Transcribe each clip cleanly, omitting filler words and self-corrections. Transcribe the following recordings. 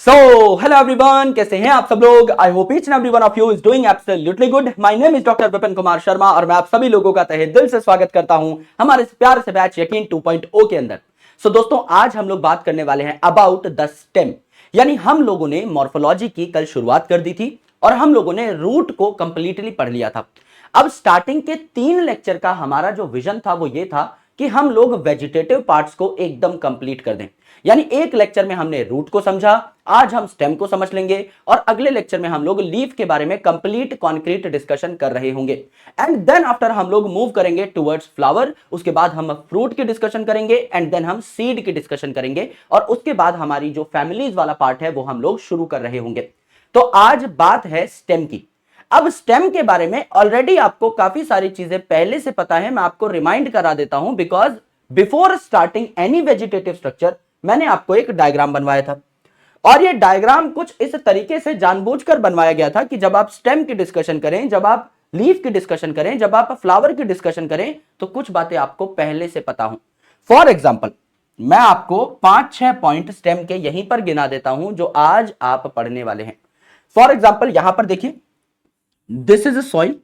So hello everyone, कैसे हैं आप सब लोग। I hope each and everyone of you is doing absolutely good. My name is doctor Vipin Kumar Sharma और मैं आप सभी लोगों का तहे दिल से स्वागत करता हूं हमारे इस प्यार से बैच यकीन 2.0 के अंदर। सो दोस्तों, आज हम लोग बात करने वाले हैं अबाउट द स्टेम। यानी हम लोगों ने मॉर्फोलॉजी की कल शुरुआत कर दी थी और हम लोगों ने रूट को कंप्लीटली पढ़ लिया था। अब स्टार्टिंग के 3 लेक्चर का हमारा जो विजन था वो ये था कि हम लोग वेजिटेटिव पार्ट्स को एकदम कंप्लीट कर दें। यानी एक लेक्चर में हमने रूट को समझा, आज हम स्टेम को समझ लेंगे और अगले लेक्चर में हम लोग लीफ के बारे में कंप्लीट कॉन्क्रीट डिस्कशन कर रहे होंगे। एंड देन आफ्टर हम लोग मूव करेंगे टुवर्ड्स फ्लावर। उसके बाद हम फ्रूट की डिस्कशन करेंगे एंड देन हम सीड की डिस्कशन करेंगे और उसके बाद हमारी जो फैमिलीज वाला पार्ट है वो हम लोग शुरू कर रहे होंगे। तो आज बात है स्टेम की। अब स्टेम के बारे में ऑलरेडी आपको काफी सारी चीजें पहले से पता है, मैं आपको रिमाइंड करा देता हूं because before starting any vegetative structure मैंने आपको एक डायग्राम बनवाया था और ये डायग्राम कुछ इस तरीके से जानबूझकर बनवाया गया था कि जब आप स्टेम की डिस्कशन करें, जब आप लीफ की डिस्कशन करें, जब आप फ्लावर की डिस्कशन करें तो कुछ बातें आपको पहले से पता हो। फॉर एग्जाम्पल, मैं आपको 5-6 पॉइंट स्टेम के यहीं पर गिना देता हूं जो आज आप पढ़ने वाले हैं। फॉर एग्जाम्पल, यहां पर देखिए, दिस इज सॉइल,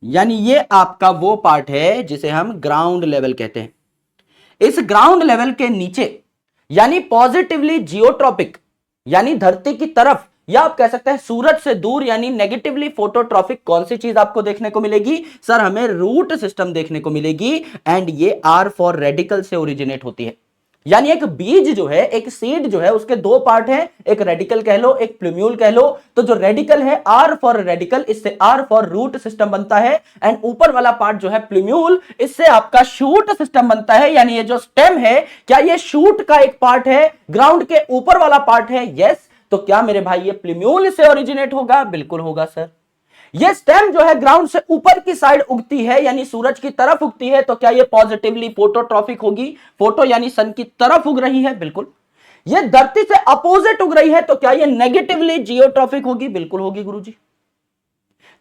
यानी ये आपका वो पार्ट है जिसे हम ग्राउंड लेवल कहते हैं। इस ग्राउंड लेवल के नीचे यानी पॉजिटिवली जियोट्रॉपिक यानी धरती की तरफ, या आप कह सकते हैं सूरज से दूर यानी नेगेटिवली फोटोट्रॉपिक कौन सी चीज आपको देखने को मिलेगी सर? हमें रूट सिस्टम देखने को मिलेगी एंड ये आर फॉर रेडिकल से ओरिजिनेट होती है। यानी एक बीज जो है, एक सीड जो है, उसके 2 पार्ट हैं, एक रेडिकल कह लो, एक प्लूम्यूल कह लो। तो जो रेडिकल है आर फॉर रेडिकल, इससे आर फॉर रूट सिस्टम बनता है एंड ऊपर वाला पार्ट जो है प्लूम्यूल, इससे आपका शूट सिस्टम बनता है। यानी ये जो स्टेम है, क्या ये शूट का एक पार्ट है, ग्राउंड के ऊपर वाला पार्ट है? यस। तो क्या मेरे भाई ये प्लूम्यूल से ओरिजिनेट होगा? बिल्कुल होगा सर। ये स्टेम जो है ग्राउंड से ऊपर की साइड उगती है यानी सूरज की तरफ उगती है, तो क्या ये पॉजिटिवली फोटोट्रॉपिक होगी? फोटो यानी सन की तरफ उग रही है, बिल्कुल। ये धरती से अपोजिट उग रही है, तो क्या ये नेगेटिवली जियोट्रॉपिक होगी? बिल्कुल होगी गुरुजी।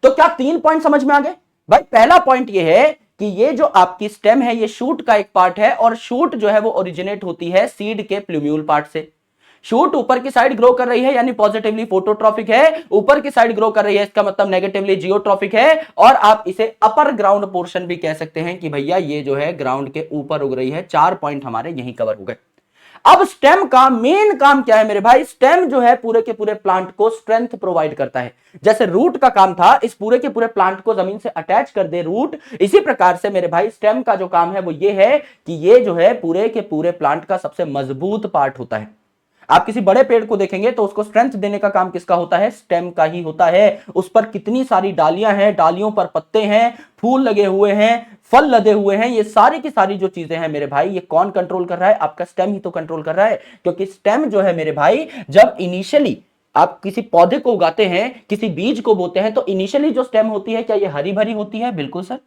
तो क्या 3 पॉइंट समझ में आ गए भाई? पहला पॉइंट ये है कि ये जो आपकी स्टेम है ये शूट का एक पार्ट है और शूट जो है वो ओरिजिनेट होती है सीड के प्लूम्यूल पार्ट से। शूट ऊपर की साइड ग्रो कर रही है यानी पॉजिटिवली फोटोट्रॉपिक है, ऊपर की साइड ग्रो कर रही है इसका मतलब नेगेटिवली जियोट्रॉपिक है। और आप इसे अपर ग्राउंड पोर्शन भी कह सकते हैं कि भैया ये जो है ग्राउंड के ऊपर उग रही है। 4 पॉइंट हमारे यहीं कवर हो गए। अब स्टेम का मेन काम क्या है मेरे भाई? स्टेम जो है पूरे के पूरे प्लांट को स्ट्रेंथ प्रोवाइड करता है। जैसे रूट का काम था इस पूरे के पूरे प्लांट को जमीन से अटैच कर दे रूट, इसी प्रकार से मेरे भाई स्टेम का जो काम है वो ये है कि ये जो है पूरे के पूरे प्लांट का सबसे मजबूत पार्ट होता है। आप किसी बड़े पेड़ को देखेंगे तो उसको स्ट्रेंथ देने का काम किसका होता है? स्टेम का ही होता है। उस पर कितनी सारी डालियां हैं, डालियों पर पत्ते हैं, फूल लगे हुए हैं, फल लदे हुए हैं, ये सारी की सारी जो चीजें हैं मेरे भाई, ये कौन कंट्रोल कर रहा है? आपका स्टेम ही तो कंट्रोल कर रहा है। क्योंकि स्टेम जो है मेरे भाई, जब इनिशियली आप किसी पौधे को उगाते हैं, किसी बीज को बोते हैं, तो इनिशियली जो स्टेम होती है क्या ये हरी भरी होती है? बिल्कुल सर।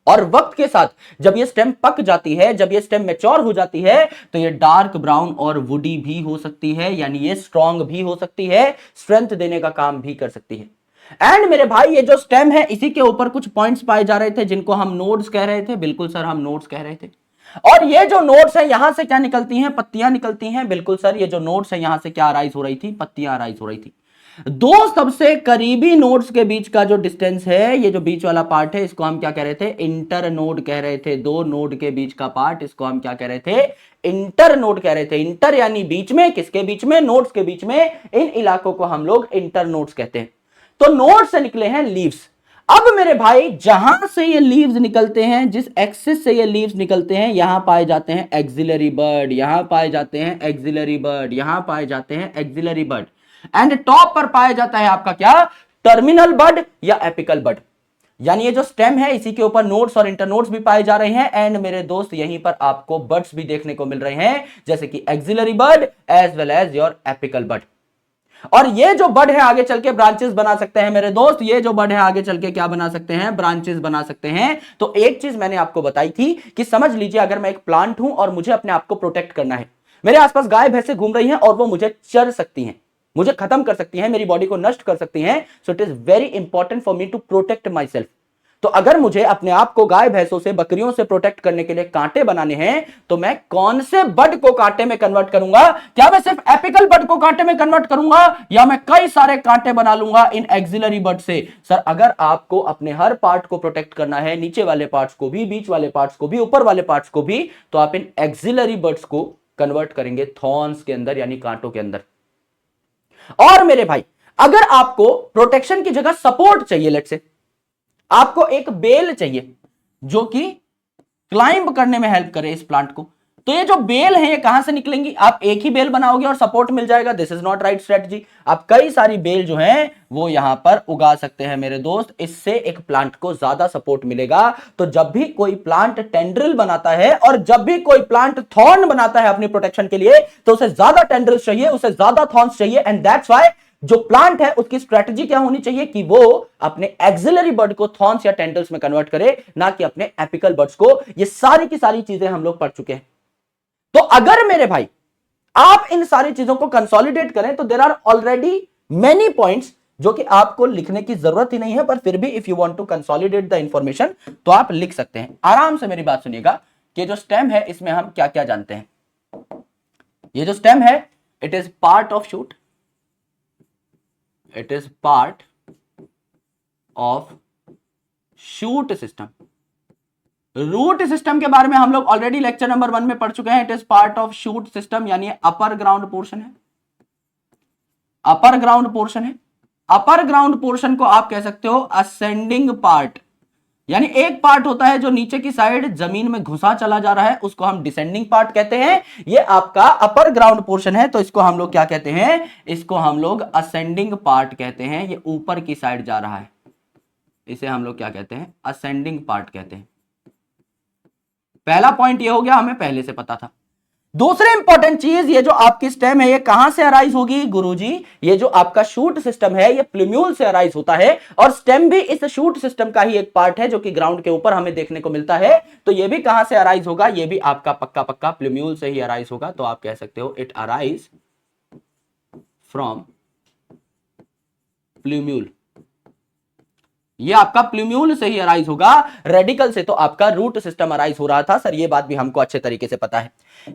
और वक्त के साथ जब ये स्टेम पक जाती है, जब ये स्टेम मैच्योर हो जाती है, तो ये डार्क ब्राउन और वुडी भी हो सकती है, यानी ये स्ट्रॉन्ग भी हो सकती है, स्ट्रेंथ देने का काम भी कर सकती है। एंड मेरे भाई ये जो स्टेम है इसी के ऊपर कुछ पॉइंट्स पाए जा रहे थे जिनको हम नोड्स कह रहे थे। बिल्कुल सर, हम नोड्स कह रहे थे। और ये जो नोड्स है यहां से क्या निकलती हैं? पत्तियां निकलती हैं। बिल्कुल सर, ये जो नोड्स है यहां से क्या अराइज हो रही थी? पत्तियां अराइज हो रही थी। 2 सबसे करीबी नोड्स के बीच का जो डिस्टेंस है, ये जो बीच वाला पार्ट है, इसको हम क्या कह रहे थे? इंटर नोड कह रहे थे। 2 नोड के बीच का पार्ट, इसको हम क्या कह रहे थे? इंटर नोड कह रहे थे। इंटर यानी बीच में, किसके बीच में? नोड्स के बीच में। इन इलाकों को हम लोग इंटर नोड्स कहते हैं। तो नोड से निकले हैं लीव्स। अब मेरे भाई जहां से ये लीव्स निकलते हैं, जिस एक्सिस से ये लीव्स निकलते हैं, यहां पाए जाते हैं एक्सिलरी बर्ड, यहां पाए जाते हैं एक्सिलरी बर्ड, यहां पाए जाते हैं एक्सिलरी बर्ड। एंड टॉप पर पाया जाता है आपका क्या? टर्मिनल बड या एपिकल बड। यानी ये जो स्टेम है इसी के ऊपर नोड्स और इंटरनोड्स भी पाए जा रहे हैं। एंड मेरे दोस्त यहीं पर आपको बर्ड्स भी देखने को मिल रहे हैं, जैसे कि axillary bud as well as your apical bud. और ये जो बड है आगे चल के ब्रांचेस बना सकते हैं मेरे दोस्त। ये जो बड है आगे चल के क्या बना सकते हैं? ब्रांचेस बना सकते हैं। तो एक चीज मैंने आपको बताई थी कि समझ लीजिए अगर मैं एक प्लांट हूं और मुझे अपने आप को प्रोटेक्ट करना है, मेरे आसपास गाय भैंसे घूम रही हैं और वो मुझे चर सकती हैं, मुझे खत्म कर सकती हैं, मेरी बॉडी को नष्ट कर सकती हैं। So it is very important for me to protect myself. तो अगर मुझे अपने आप को गाय भैंसों से बकरियों से प्रोटेक्ट करने के लिए कांटे बनाने हैं तो मैं कौन से बड को कांटे में कन्वर्ट करूंगा? क्या मैं सिर्फ एपिकल बड को कांटे में कन्वर्ट करूंगा या मैं कई सारे कांटे बना लूंगा इन एक्सिलरी बड से? सर अगर आपको अपने हर पार्ट को प्रोटेक्ट करना है, नीचे वाले पार्ट्स को भी, बीच वाले पार्ट्स को भी, ऊपर वाले पार्ट्स को भी, तो आप इन एक्सिलरी बड्स को कन्वर्ट करेंगे थॉर्न्स के अंदर यानी कांटों के अंदर। और मेरे भाई अगर आपको प्रोटेक्शन की जगह सपोर्ट चाहिए, लेट्स से आपको एक बेल चाहिए जो कि क्लाइंब करने में हेल्प करे इस प्लांट को, तो ये जो बेल है ये कहां से निकलेंगी? आप एक ही बेल बनाओगे और सपोर्ट मिल जाएगा? This is not right strategy. आप कई सारी बेल जो हैं वो यहां पर उगा सकते हैं मेरे दोस्त, इससे एक प्लांट को ज्यादा सपोर्ट मिलेगा। तो जब भी कोई प्लांट टेंड्रिल बनाता है और जब भी कोई प्लांट थॉर्न बनाता है अपनी प्रोटेक्शन के लिए, तो उसे ज्यादा टेंड्रिल्स चाहिए, उसे ज्यादा थॉर्न्स चाहिए। एंड दैट्स व्हाई जो प्लांट है उसकी स्ट्रेटजी क्या होनी चाहिए कि वो अपने एक्सिलरी बर्ड को थॉर्न्स या टेंडल्स में कन्वर्ट करे, ना कि अपने एपिकल बर्ड्स को। ये सारी की सारी चीजें हम लोग पढ़ चुके हैं। तो अगर मेरे भाई आप इन सारी चीजों को कंसोलिडेट करें तो there are already many points जो कि आपको लिखने की जरूरत ही नहीं है, पर फिर भी if you want to consolidate the information तो आप लिख सकते हैं। आराम से मेरी बात सुनिएगा कि जो स्टेम है इसमें हम क्या क्या जानते हैं। ये जो स्टेम है it is part of shoot, it is part of shoot system। Root system के बारे में हम लोग ऑलरेडी लेक्चर नंबर 1 में पढ़ चुके हैं। It is part of shoot system यानी अपर ग्राउंड पोर्शन है, अपर ग्राउंड पोर्शन है। अपर ग्राउंड पोर्शन को आप कह सकते हो असेंडिंग पार्ट, यानी एक पार्ट होता है जो नीचे की साइड जमीन में घुसा चला जा रहा है, उसको हम डिसेंडिंग पार्ट कहते हैं। ये आपका अपर ग्राउंड पोर्शन है, तो इसको हम लोग क्या कहते हैं? इसको हम लोग असेंडिंग पार्ट कहते हैं। ये ऊपर की साइड जा रहा है, इसे हम लोग क्या कहते हैं? असेंडिंग पार्ट कहते हैं। पहला पॉइंट ये हो गया, हमें पहले से पता था। दूसरी इंपॉर्टेंट चीज, ये जो आपकी स्टेम है ये कहां से अराइज होगी गुरुजी? ये जो आपका शूट सिस्टम है ये प्लूम्यूल से अराइज होता है, और स्टेम भी इस शूट सिस्टम का ही एक पार्ट है जो कि ग्राउंड के ऊपर हमें देखने को मिलता है। तो ये भी कहां से अराइज होगा? ये भी आपका पक्का पक्का प्लूम्यूल से ही अराइज होगा। तो आप कह सकते हो इट अराइज फ्रॉम प्लूम्यूल। ये आपका प्लूम्यूल से ही अराइज होगा, रेडिकल से तो आपका रूट सिस्टम अराइज हो रहा था। सर ये बात भी हमको अच्छे तरीके से पता है।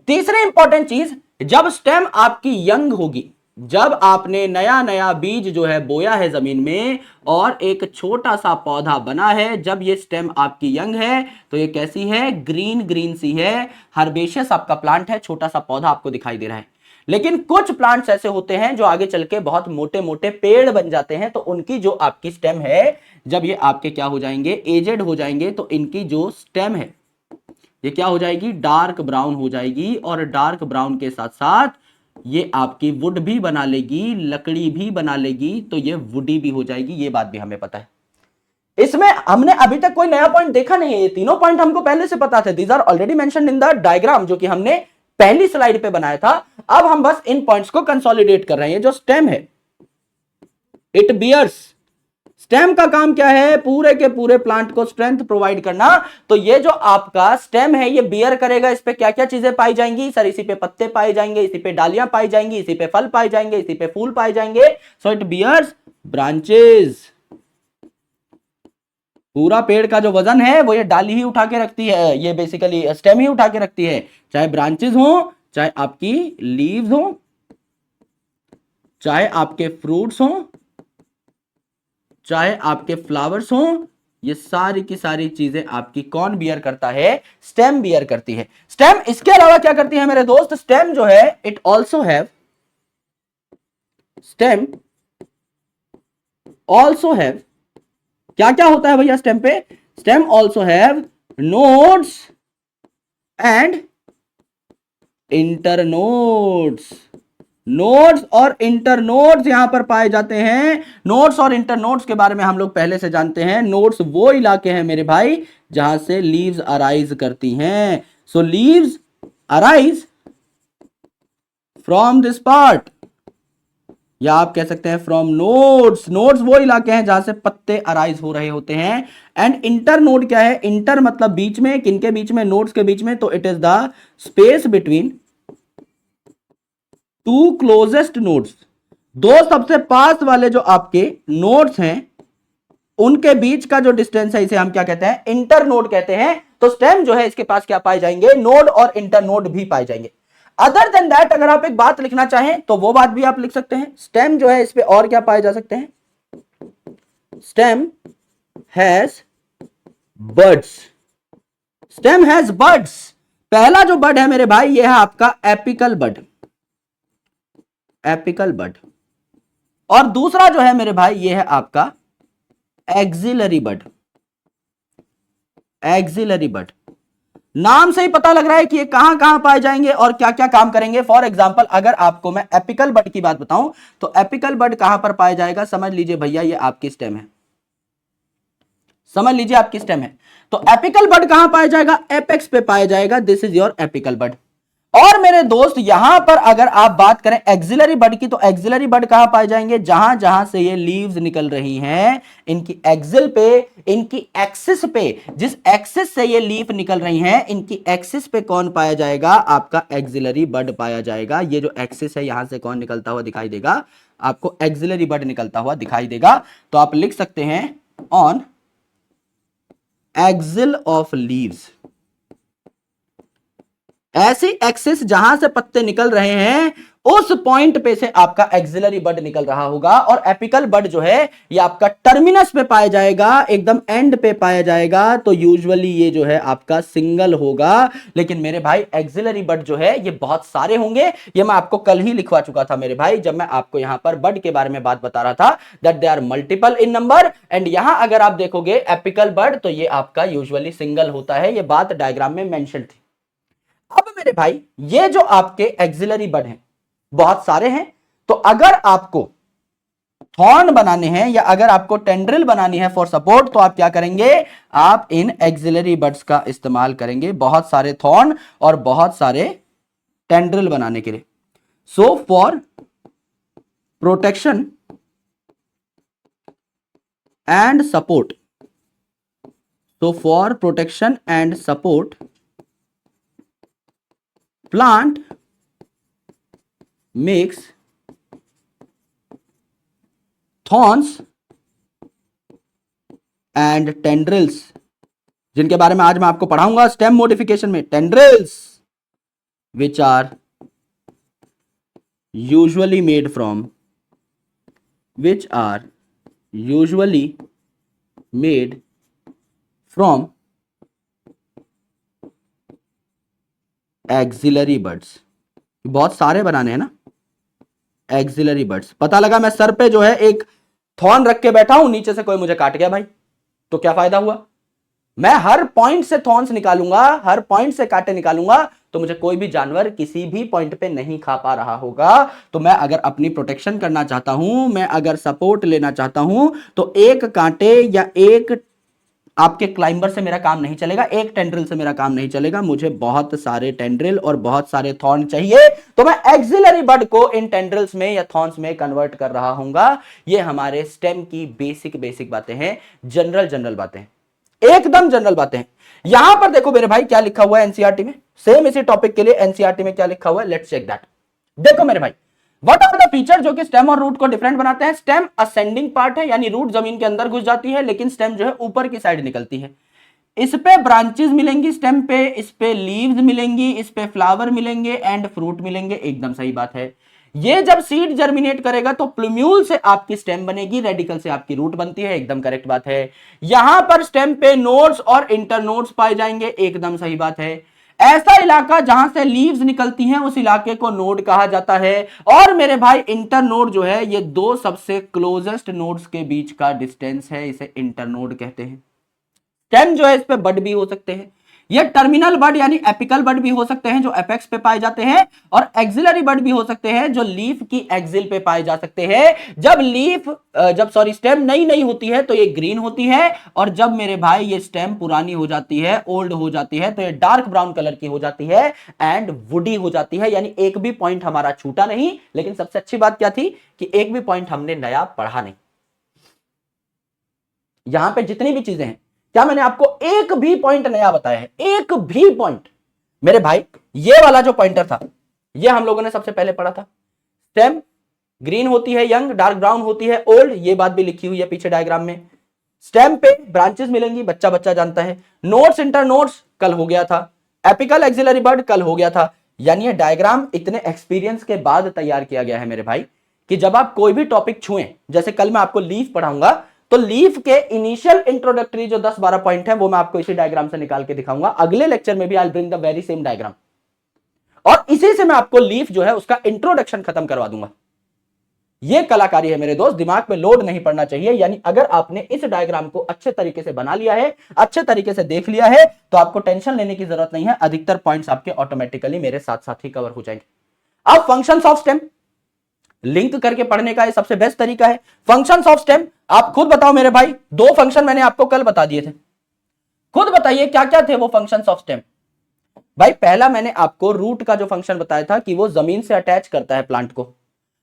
तीसरी इंपॉर्टेंट चीज, जब स्टेम आपकी यंग होगी, जब आपने नया नया बीज जो है बोया है जमीन में और एक छोटा सा पौधा बना है, जब ये स्टेम आपकी यंग है तो ये कैसी है? ग्रीन ग्रीन सी है। हर्बेशियस आपका प्लांट है, छोटा सा पौधा आपको दिखाई दे रहा है। लेकिन कुछ प्लांट्स ऐसे होते हैं जो आगे चल के बहुत मोटे मोटे पेड़ बन जाते हैं, तो उनकी जो आपकी स्टेम है, जब ये आपके क्या हो जाएंगे? एजेड हो जाएंगे, तो इनकी जो स्टेम है ये क्या हो जाएगी? डार्क ब्राउन हो जाएगी। और डार्क ब्राउन के साथ साथ ये आपकी वुड भी बना लेगी, लकड़ी भी बना लेगी, तो ये वुडी भी हो जाएगी। ये बात भी हमें पता है। इसमें हमने अभी तक कोई नया पॉइंट देखा नहीं है, ये तीनों पॉइंट हमको पहले से पता थे। These are already mentioned in the diagram जो कि हमने पहली स्लाइड पे बनाया था। अब हम बस इन पॉइंट्स को कंसोलिडेट कर रहे हैं। जो स्टेम है इट बियर्स, स्टेम का काम क्या है? पूरे के पूरे प्लांट को स्ट्रेंथ प्रोवाइड करना। तो ये जो आपका स्टेम है ये बियर करेगा। इस पे क्या क्या चीजें पाई जाएंगी? सर इसी पे पत्ते पाए जाएंगे, इसी पे डालियां पाई जाएंगी, इसी पे फल पाए जाएंगे, इसी पे फूल पाए जाएंगे। So it bears branches. पूरा पेड़ का जो वजन है वो ये डाली ही उठा के रखती है, ये बेसिकली स्टेम ही उठा के रखती है। चाहे ब्रांचेस हो, चाहे आपकी लीव्स हो, चाहे आपके फ्रूट्स हो, चाहे आपके फ्लावर्स हो, ये सारी की सारी चीजें आपकी कौन बियर करता है? स्टेम बियर करती है। स्टेम इसके अलावा क्या करती है मेरे दोस्त? स्टेम जो है it also have, stem also have, क्या क्या होता है भैया स्टेम पे? Stem also have nodes and internodes. Nodes और इंटरनोड्स यहां पर पाए जाते हैं। नोड्स और इंटरनोड्स के बारे में हम लोग पहले से जानते हैं। नोड्स वो इलाके हैं मेरे भाई जहां से लीव्स अराइज करती हैं। So leaves arise from this part, या आप कह सकते हैं फ्रॉम नोड्स। नोड्स वो इलाके हैं जहां से पत्ते अराइज हो रहे होते हैं। एंड इंटरनोड क्या है? इंटर मतलब बीच में, किनके बीच में? नोड्स के बीच में। तो it is the space between two closest nodes. दो सबसे पास वाले जो आपके नोड्स हैं उनके बीच का जो डिस्टेंस है इसे हम क्या कहते हैं, इंटरनोड कहते हैं। तो स्टेम जो है इसके पास क्या पाए जाएंगे, नोड और इंटरनोड भी पाए जाएंगे। अदर देन दैट अगर आप एक बात लिखना चाहें तो वो बात भी आप लिख सकते हैं। स्टेम जो है इस पे और क्या पाए जा सकते हैं, stem has birds, stem has birds. पहला जो बर्ड है मेरे भाई ये है आपका एपिकल बर्ड, एपिकल बर्ड। और दूसरा जो है मेरे भाई ये है आपका एक्सिलरी बर्ड, एक्सिलरी बर्ड। नाम से ही पता लग रहा है कि ये कहां कहां पाए जाएंगे और क्या क्या काम करेंगे। फॉर एग्जांपल अगर आपको मैं एपिकल बर्ड की बात बताऊं तो एपिकल बर्ड कहां पर पाया जाएगा, समझ लीजिए भैया ये आपकी स्टेम है, समझ लीजिए आपकी स्टेम है। तो एपिकल बर्ड कहां पाया जाएगा, एपेक्स पे पाया जाएगा, this is your apical bud. और मेरे दोस्त यहां पर अगर आप बात करें एक्सिलरी बर्ड की तो एक्सिलरी बर्ड कहां पाए जाएंगे, जहां जहां से ये लीव्स निकल रही हैं इनकी एक्सिल पे, इनकी एक्सिस पे, जिस एक्सिस से ये लीफ निकल रही हैं इनकी एक्सिस पे कौन पाया जाएगा, आपका एक्सिलरी बर्ड पाया जाएगा। ये जो एक्सिस है यहां से कौन निकलता हुआ दिखाई देगा, आपको एक्सिलरी बर्ड निकलता हुआ दिखाई देगा। तो आप लिख सकते हैं ऑन एक्सिल ऑफ लीव्स, ऐसी एक्सिस जहां से पत्ते निकल रहे हैं उस पॉइंट पे से आपका एक्सिलरी बर्ड निकल रहा होगा। और एपिकल बर्ड जो है ये आपका टर्मिनस पे पाया जाएगा, एकदम एंड पे पाया जाएगा। तो यूजुअली ये जो है आपका सिंगल होगा। लेकिन मेरे भाई एक्सिलरी बर्ड जो है ये बहुत सारे होंगे, ये मैं आपको कल ही लिखवा चुका था मेरे भाई, जब मैं आपको यहां पर बर्ड के बारे में बात बता रहा था, that they are multiple in number. And यहां अगर आप देखोगे एपिकल बर्ड तो ये आपका यूजुअली सिंगल होता है, ये बात डायग्राम में मेंशन थी। अब मेरे भाई ये जो आपके एक्सिलरी बर्ड हैं बहुत सारे हैं, तो अगर आपको थॉर्न बनाने हैं या अगर आपको टेंड्रिल बनानी है फॉर सपोर्ट तो आप क्या करेंगे, आप इन एक्सिलरी बर्ड्स का इस्तेमाल करेंगे, बहुत सारे थॉर्न और बहुत सारे टेंड्रिल बनाने के लिए। So for protection and support, so for protection and support plant makes thorns and tendrils, जिनके बारे में आज मैं आपको पढ़ाऊंगा स्टेम मॉडिफिकेशन में, tendrils which are usually made from, which are usually made from axillary birds. बहुत सारे बनाने हैं ना एक्सिलरी बर्ड्स। पता लगा मैं सर पे जो है एक थॉर्न रख के बैठा हूं, नीचे से कोई मुझे काट गया भाई, तो क्या फायदा हुआ। मैं हर पॉइंट से थॉर्न्स निकालूंगा, हर पॉइंट से कांटे निकालूंगा, तो मुझे कोई भी जानवर किसी भी पॉइंट पे नहीं खा पा रहा होगा। तो मैं अगर अपनी प्रोटेक्शन करना चाहता हूं, मैं अगर सपोर्ट लेना चाहता हूं, तो एक कांटे या एक आपके क्लाइंबर से मेरा काम नहीं चलेगा, एक टेंड्रिल से मेरा काम नहीं चलेगा, मुझे बहुत सारे टेंड्रिल और बहुत सारे थॉर्न चाहिए। तो मैं एक्सिलरी बर्ड को इन टेंड्रिल्स में या थॉर्न्स में कन्वर्ट कर रहा हूंगा। ये हमारे स्टेम की बेसिक बातें हैं, जनरल बातें हैं, एकदम जनरल बातें हैं। यहां पर देखो मेरे भाई क्या लिखा हुआ है एनसीईआरटी में, सेम इसी टॉपिक के लिए एनसीईआरटी में क्या लिखा हुआ है, लेट्स चेक दैट। देखो मेरे भाई व्हाट आर द फीचर जो कि स्टेम और रूट को डिफरेंट बनाते हैं। स्टेम असेंडिंग पार्ट है, यानी रूट जमीन के अंदर घुस जाती है, लेकिन स्टेम जो है ऊपर की साइड निकलती है। इस पे ब्रांचेस मिलेंगी स्टेम पे, इस पे लीव्स मिलेंगी, इस पे फ्लावर मिलेंगे एंड फ्रूट मिलेंगे, एकदम सही बात है। ये जब सीड जर्मिनेट करेगा तो प्लूम्यूल से आपकी स्टेम बनेगी, रेडिकल से आपकी रूट बनती है, एकदम करेक्ट बात है। यहां पर स्टेम पे नोड्स और इंटरनोड्स पाए जाएंगे, एकदम सही बात है। ऐसा इलाका जहां से लीव्स निकलती हैं उस इलाके को नोड कहा जाता है। और मेरे भाई इंटरनोड जो है ये दो सबसे क्लोजेस्ट नोड्स के बीच का डिस्टेंस है, इसे इंटरनोड कहते हैं। स्टेम जो है इस पे बड भी हो सकते हैं, ये टर्मिनल बड यानी एपिकल बड भी हो सकते हैं जो एपेक्स पे पाए जाते हैं, और एक्सिलरी बड भी हो सकते हैं जो लीफ की एक्सिल पे पाए जा सकते हैं। जब स्टेम नई होती है तो ये ग्रीन होती है, और जब मेरे भाई ये स्टेम पुरानी हो जाती है, ओल्ड हो जाती है, तो ये डार्क ब्राउन कलर की हो जाती है एंड वुडी हो जाती है, यानी एक भी पॉइंट हमारा छूटा नहीं। लेकिन सबसे अच्छी बात क्या थी कि एक भी पॉइंट हमने नया पढ़ा नहीं। यहां पे जितनी भी चीजें हैं, क्या मैंने आपको एक भी पॉइंट नया बताया है, एक भी पॉइंट। मेरे भाई ये वाला जो पॉइंटर था ये हम लोगों ने सबसे पहले पढ़ा था। स्टेम ग्रीन होती है यंग, डार्क ब्राउन होती है ओल्ड, ये बात भी लिखी हुई है पीछे डायग्राम में। स्टेम पे ब्रांचेस मिलेंगी, बच्चा बच्चा जानता है। नोड्स इंटर नोड्स कल हो गया था। एपिकल एक्सिलरी बड कल हो गया था। यानी ये डायग्राम इतने एक्सपीरियंस के बाद तैयार किया गया है मेरे भाई, कि जब आप कोई भी टॉपिक छुएं, जैसे कल मैं आपको लीफ पढ़ाऊंगा, तो लीफ के इनिशियल इंट्रोडक्टरी जो 10-12 पॉइंट है वो मैं आपको इसी डायग्राम से निकाल के दिखाऊंगा। अगले लेक्चर में भी I bring the very same diagram, और इसी से मैं आपको लीफ जो है उसका इंट्रोडक्शन खत्म करवा दूंगा। यह कलाकारी है मेरे दोस्त, दिमाग में लोड नहीं पड़ना चाहिए। यानी अगर आपने इस डायग्राम को अच्छे तरीके से बना लिया है, अच्छे तरीके से देख लिया है, तो आपको टेंशन लेने की जरूरत नहीं है, अधिकतर पॉइंट्स आपके ऑटोमेटिकली मेरे साथ साथ ही कवर हो जाएंगे। अब फंक्शंस ऑफ स्टेम लिंक करके पढ़ने का ये सबसे बेस्ट तरीका है। फंक्शंस ऑफ स्टेम आप खुद बताओ मेरे भाई, दो फंक्शन मैंने आपको कल बता दिए थे, खुद बताइए क्या क्या थे वो फंक्शंस ऑफ स्टेम। भाई पहला मैंने आपको रूट का जो फंक्शन बताया था कि वो जमीन से अटैच करता है प्लांट को।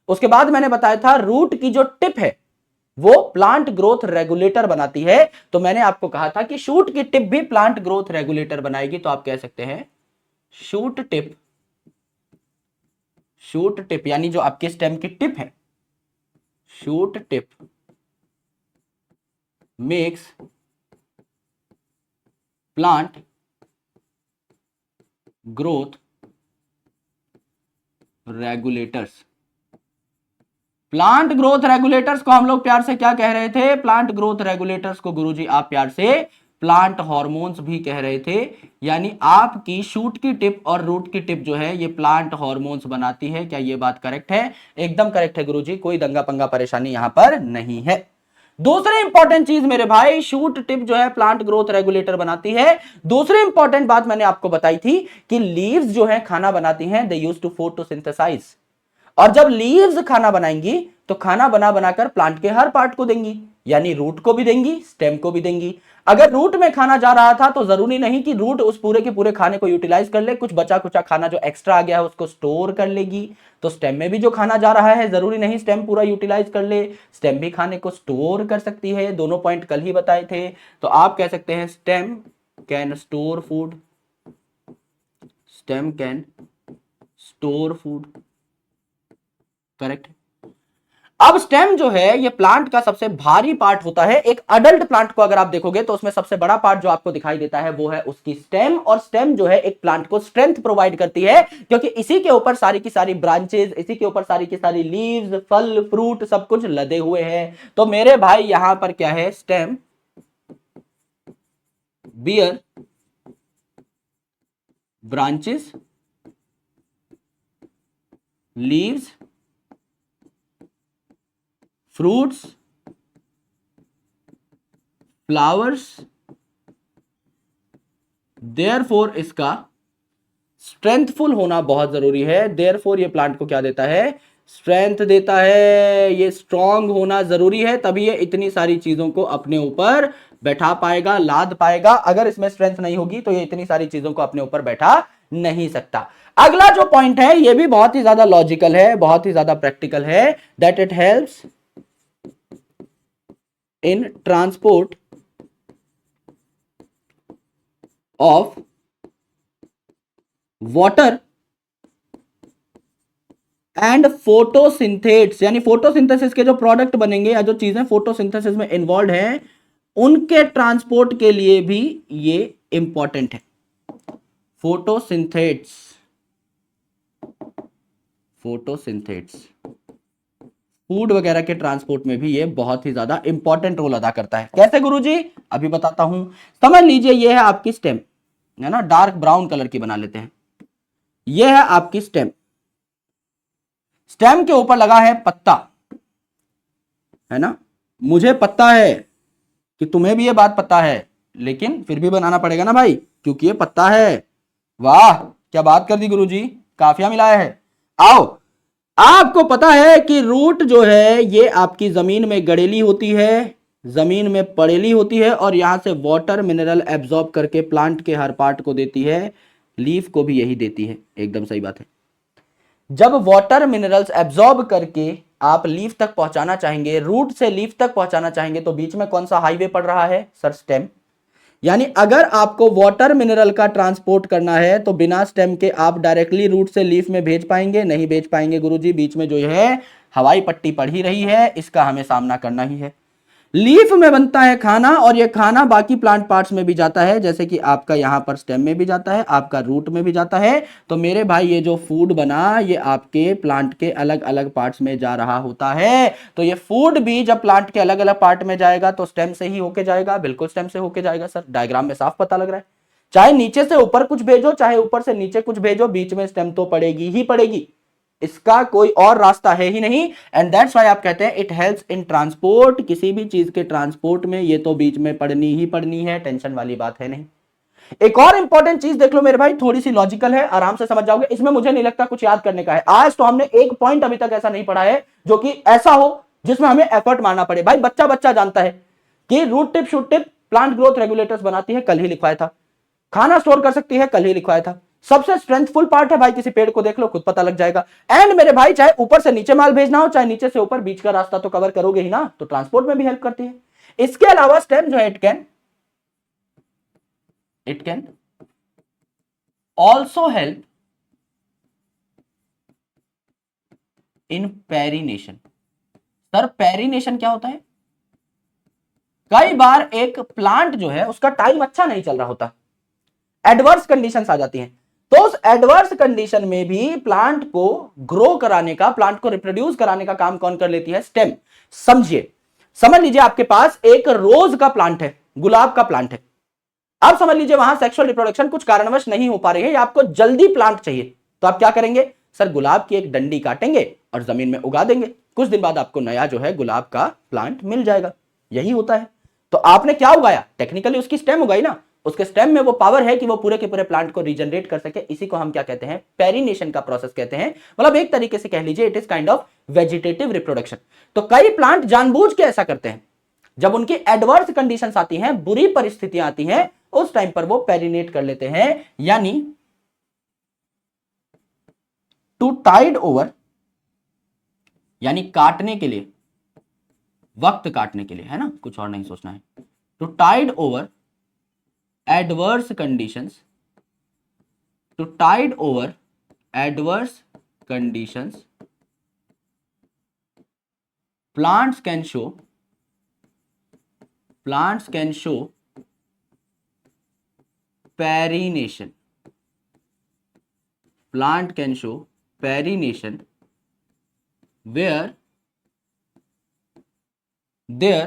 उसके बाद मैंने बताया था रूट की जो टिप है वो प्लांट ग्रोथ रेगुलेटर बनाती है। तो मैंने आपको कहा था कि शूट की टिप भी प्लांट ग्रोथ रेगुलेटर बनाएगी। तो आप कह सकते हैं शूट टिप, शूट टिप यानी जो आपके स्टेम की टिप है, shoot tip makes plant growth regulators. Plant growth regulators को हम लोग प्यार से क्या कह रहे थे? प्लांट ग्रोथ रेगुलेटर्स को गुरुजी आप प्यार से प्लांट हार्मोन्स भी कह रहे थे। यानी आपकी शूट की टिप और रूट की टिप जो है ये प्लांट हार्मोन्स बनाती है। क्या ये बात करेक्ट है? एकदम करेक्ट है गुरुजी, कोई दंगा पंगा परेशानी यहां पर नहीं है। दूसरी इंपॉर्टेंट चीज मेरे भाई, शूट टिप जो है प्लांट ग्रोथ रेगुलेटर बनाती है। दूसरी इंपॉर्टेंट बात मैंने आपको बताई थी कि लीव्स जो है खाना बनाती हैं, दे यूज टू फोटोसिंथेसाइज। और जब लीव्स खाना बनाएंगी तो खाना बना बनाकर प्लांट के हर पार्ट को देंगी, यानी रूट को भी देंगी, स्टेम को भी देंगी। अगर रूट में खाना जा रहा था तो जरूरी नहीं कि रूट उस पूरे के पूरे खाने को यूटिलाइज कर ले, कुछ बचा कुचा खाना जो एक्स्ट्रा आ गया है उसको स्टोर कर लेगी। तो स्टेम में भी जो खाना जा रहा है जरूरी नहीं स्टेम पूरा यूटिलाइज कर ले, स्टेम भी खाने को स्टोर कर सकती है। दोनों पॉइंट कल ही बताए थे। तो आप कह सकते हैं stem can store food, stem can store food, correct. अब स्टेम जो है ये प्लांट का सबसे भारी पार्ट होता है। एक अडल्ट प्लांट को अगर आप देखोगे तो उसमें सबसे बड़ा पार्ट जो आपको दिखाई देता है वो है उसकी स्टेम। और स्टेम जो है एक प्लांट को स्ट्रेंथ प्रोवाइड करती है, क्योंकि इसी के ऊपर सारी की सारी ब्रांचेस, इसी के ऊपर सारी की सारी लीव्स, फल, फ्रूट सब कुछ लदे हुए हैं। तो मेरे भाई यहां पर क्या है? Stem bear branches, leaves, fruits, flowers. Therefore इसका स्ट्रेंथफुल होना बहुत जरूरी है। देयरफॉर ये प्लांट को क्या देता है? स्ट्रेंथ देता है। ये स्ट्रांग होना जरूरी है, तभी ये इतनी सारी चीजों को अपने ऊपर बैठा पाएगा, लाद पाएगा। अगर इसमें स्ट्रेंथ नहीं होगी तो ये इतनी सारी चीजों को अपने ऊपर बैठा नहीं सकता। अगला जो पॉइंट है ये भी बहुत ही ज्यादा लॉजिकल है, बहुत ही ज्यादा प्रैक्टिकल है। That it helps in transport of water and photosynthetes, यानी फोटोसिंथेसिस के जो प्रोडक्ट बनेंगे या जो चीजें फोटोसिंथेसिस में इन्वॉल्व हैं उनके ट्रांसपोर्ट के लिए भी ये इंपॉर्टेंट है। फोटोसिंथेट्स, फोटोसिंथेट्स फूड वगैरह के ट्रांसपोर्ट में भी ये बहुत ही ज्यादा इंपॉर्टेंट रोल अदा करता है। कैसे गुरुजी? अभी बताता हूं। समझ लीजिए ये है आपकी स्टेम, है ना, डार्क ब्राउन कलर की बना लेते हैं। ये है आपकी स्टेम। स्टेम के ऊपर लगा है पत्ता, है ना। मुझे पता है कि तुम्हें भी ये बात पता है, लेकिन फिर भी बनाना पड़ेगा ना भाई, क्योंकि ये पत्ता है। वाह क्या बात कर दी गुरुजी, काफिया मिलाया है। आओ, आपको पता है कि रूट जो है ये आपकी जमीन में गड़ेली होती है, जमीन में पड़ेली होती है, और यहां से वाटर मिनरल एब्जॉर्ब करके प्लांट के हर पार्ट को देती है। लीफ को भी यही देती है, एकदम सही बात है। जब वाटर मिनरल्स एब्जॉर्ब करके आप लीफ तक पहुंचाना चाहेंगे, रूट से लीफ तक पहुंचाना चाहेंगे, तो बीच में कौन सा हाईवे पड़ रहा है? Sir stem. यानी अगर आपको वाटर मिनरल का ट्रांसपोर्ट करना है तो बिना स्टेम के आप डायरेक्टली रूट से लीफ में भेज पाएंगे? नहीं भेज पाएंगे गुरुजी। बीच में जो है हवाई पट्टी पड़ ही रही है, इसका हमें सामना करना ही है। लीफ में बनता है खाना और ये खाना बाकी प्लांट पार्ट्स में भी जाता है, जैसे कि आपका यहां पर स्टेम में भी जाता है, आपका रूट में भी जाता है। तो मेरे भाई ये जो फूड बना ये आपके प्लांट के अलग अलग पार्ट्स में जा रहा होता है। तो ये फूड भी जब प्लांट के अलग अलग पार्ट में जाएगा तो स्टेम से ही होके जाएगा, बिल्कुल स्टेम से होके जाएगा सर, डायग्राम में साफ पता लग रहा है। चाहे नीचे से ऊपर कुछ भेजो, चाहे ऊपर से नीचे कुछ भेजो, बीच में स्टेम तो पड़ेगी ही पड़ेगी, इसका कोई और रास्ता है ही नहीं। एंड दैट्स व्हाई आप कहते हैं इट हेल्प्स इन ट्रांसपोर्ट, किसी भी चीज के ट्रांसपोर्ट में ये तो बीच में पढ़नी ही पढ़नी है, टेंशन वाली बात है नहीं। एक और इंपॉर्टेंट चीज देख लो मेरे भाई, थोड़ी सी लॉजिकल है, आराम से समझ जाओगे, इसमें मुझे नहीं लगता कुछ याद करने का है। आज तो हमने एक पॉइंट अभी तक ऐसा नहीं पढ़ा है जो कि ऐसा हो जिसमें हमें एफर्ट मारना पड़े। भाई बच्चा बच्चा जानता है कि root tip shoot tip plant growth regulators बनाती है, कल ही लिखवाया था। खाना स्टोर कर सकती है, कल ही लिखवाया था। सबसे स्ट्रेंथफुल पार्ट है भाई, किसी पेड़ को देख लो खुद पता लग जाएगा। एंड मेरे भाई चाहे ऊपर से नीचे माल भेजना हो, चाहे नीचे से ऊपर, बीच का रास्ता तो कवर करोगे ही ना, तो ट्रांसपोर्ट में भी हेल्प करती है। इसके अलावा स्टेम जो है it can also help in perennation. Sir perennation क्या होता है? कई बार एक प्लांट जो है उसका टाइम अच्छा नहीं चल रहा होता, एडवर्स कंडीशंस आ जाती हैं, तो उस एडवर्स कंडीशन में भी प्लांट को ग्रो कराने का, प्लांट को रिप्रोड्यूस कराने का काम कौन कर लेती है? स्टेम। समझिए, समझ लीजिए आपके पास एक रोज का प्लांट है, गुलाब का प्लांट है। अब समझ लीजिए वहां सेक्सुअल रिप्रोडक्शन कुछ कारणवश नहीं हो पा रही है या आपको जल्दी प्लांट चाहिए, तो आप क्या करेंगे? सर गुलाब की एक डंडी काटेंगे और जमीन में उगा देंगे, कुछ दिन बाद आपको नया जो है गुलाब का प्लांट मिल जाएगा। यही होता है। तो आपने क्या उगाया? टेक्निकली उसकी स्टेम उगाई ना, उसके स्टेम में वो पावर है कि वो पूरे के पूरे प्लांट को रीजनरेट कर सके। इसी को हम क्या कहते हैं? पेरिनेशन का प्रोसेस कहते हैं। मतलब एक तरीके से कह लीजिए it is kind of vegetative reproduction. तो कई प्लांट जानबूझ के ऐसा करते हैं, जब उनकी एडवर्स कंडीशंस आती हैं, बुरी परिस्थितियां आती हैं, उस टाइम पर वो पेरिनेट कर लेते हैं, यानी टू टाइड ओवर, यानी काटने के लिए, वक्त काटने के लिए, है ना, कुछ और नहीं सोचना है। To tide over adverse conditions, to tide over adverse conditions, plants can show perination. Plant can show perination where their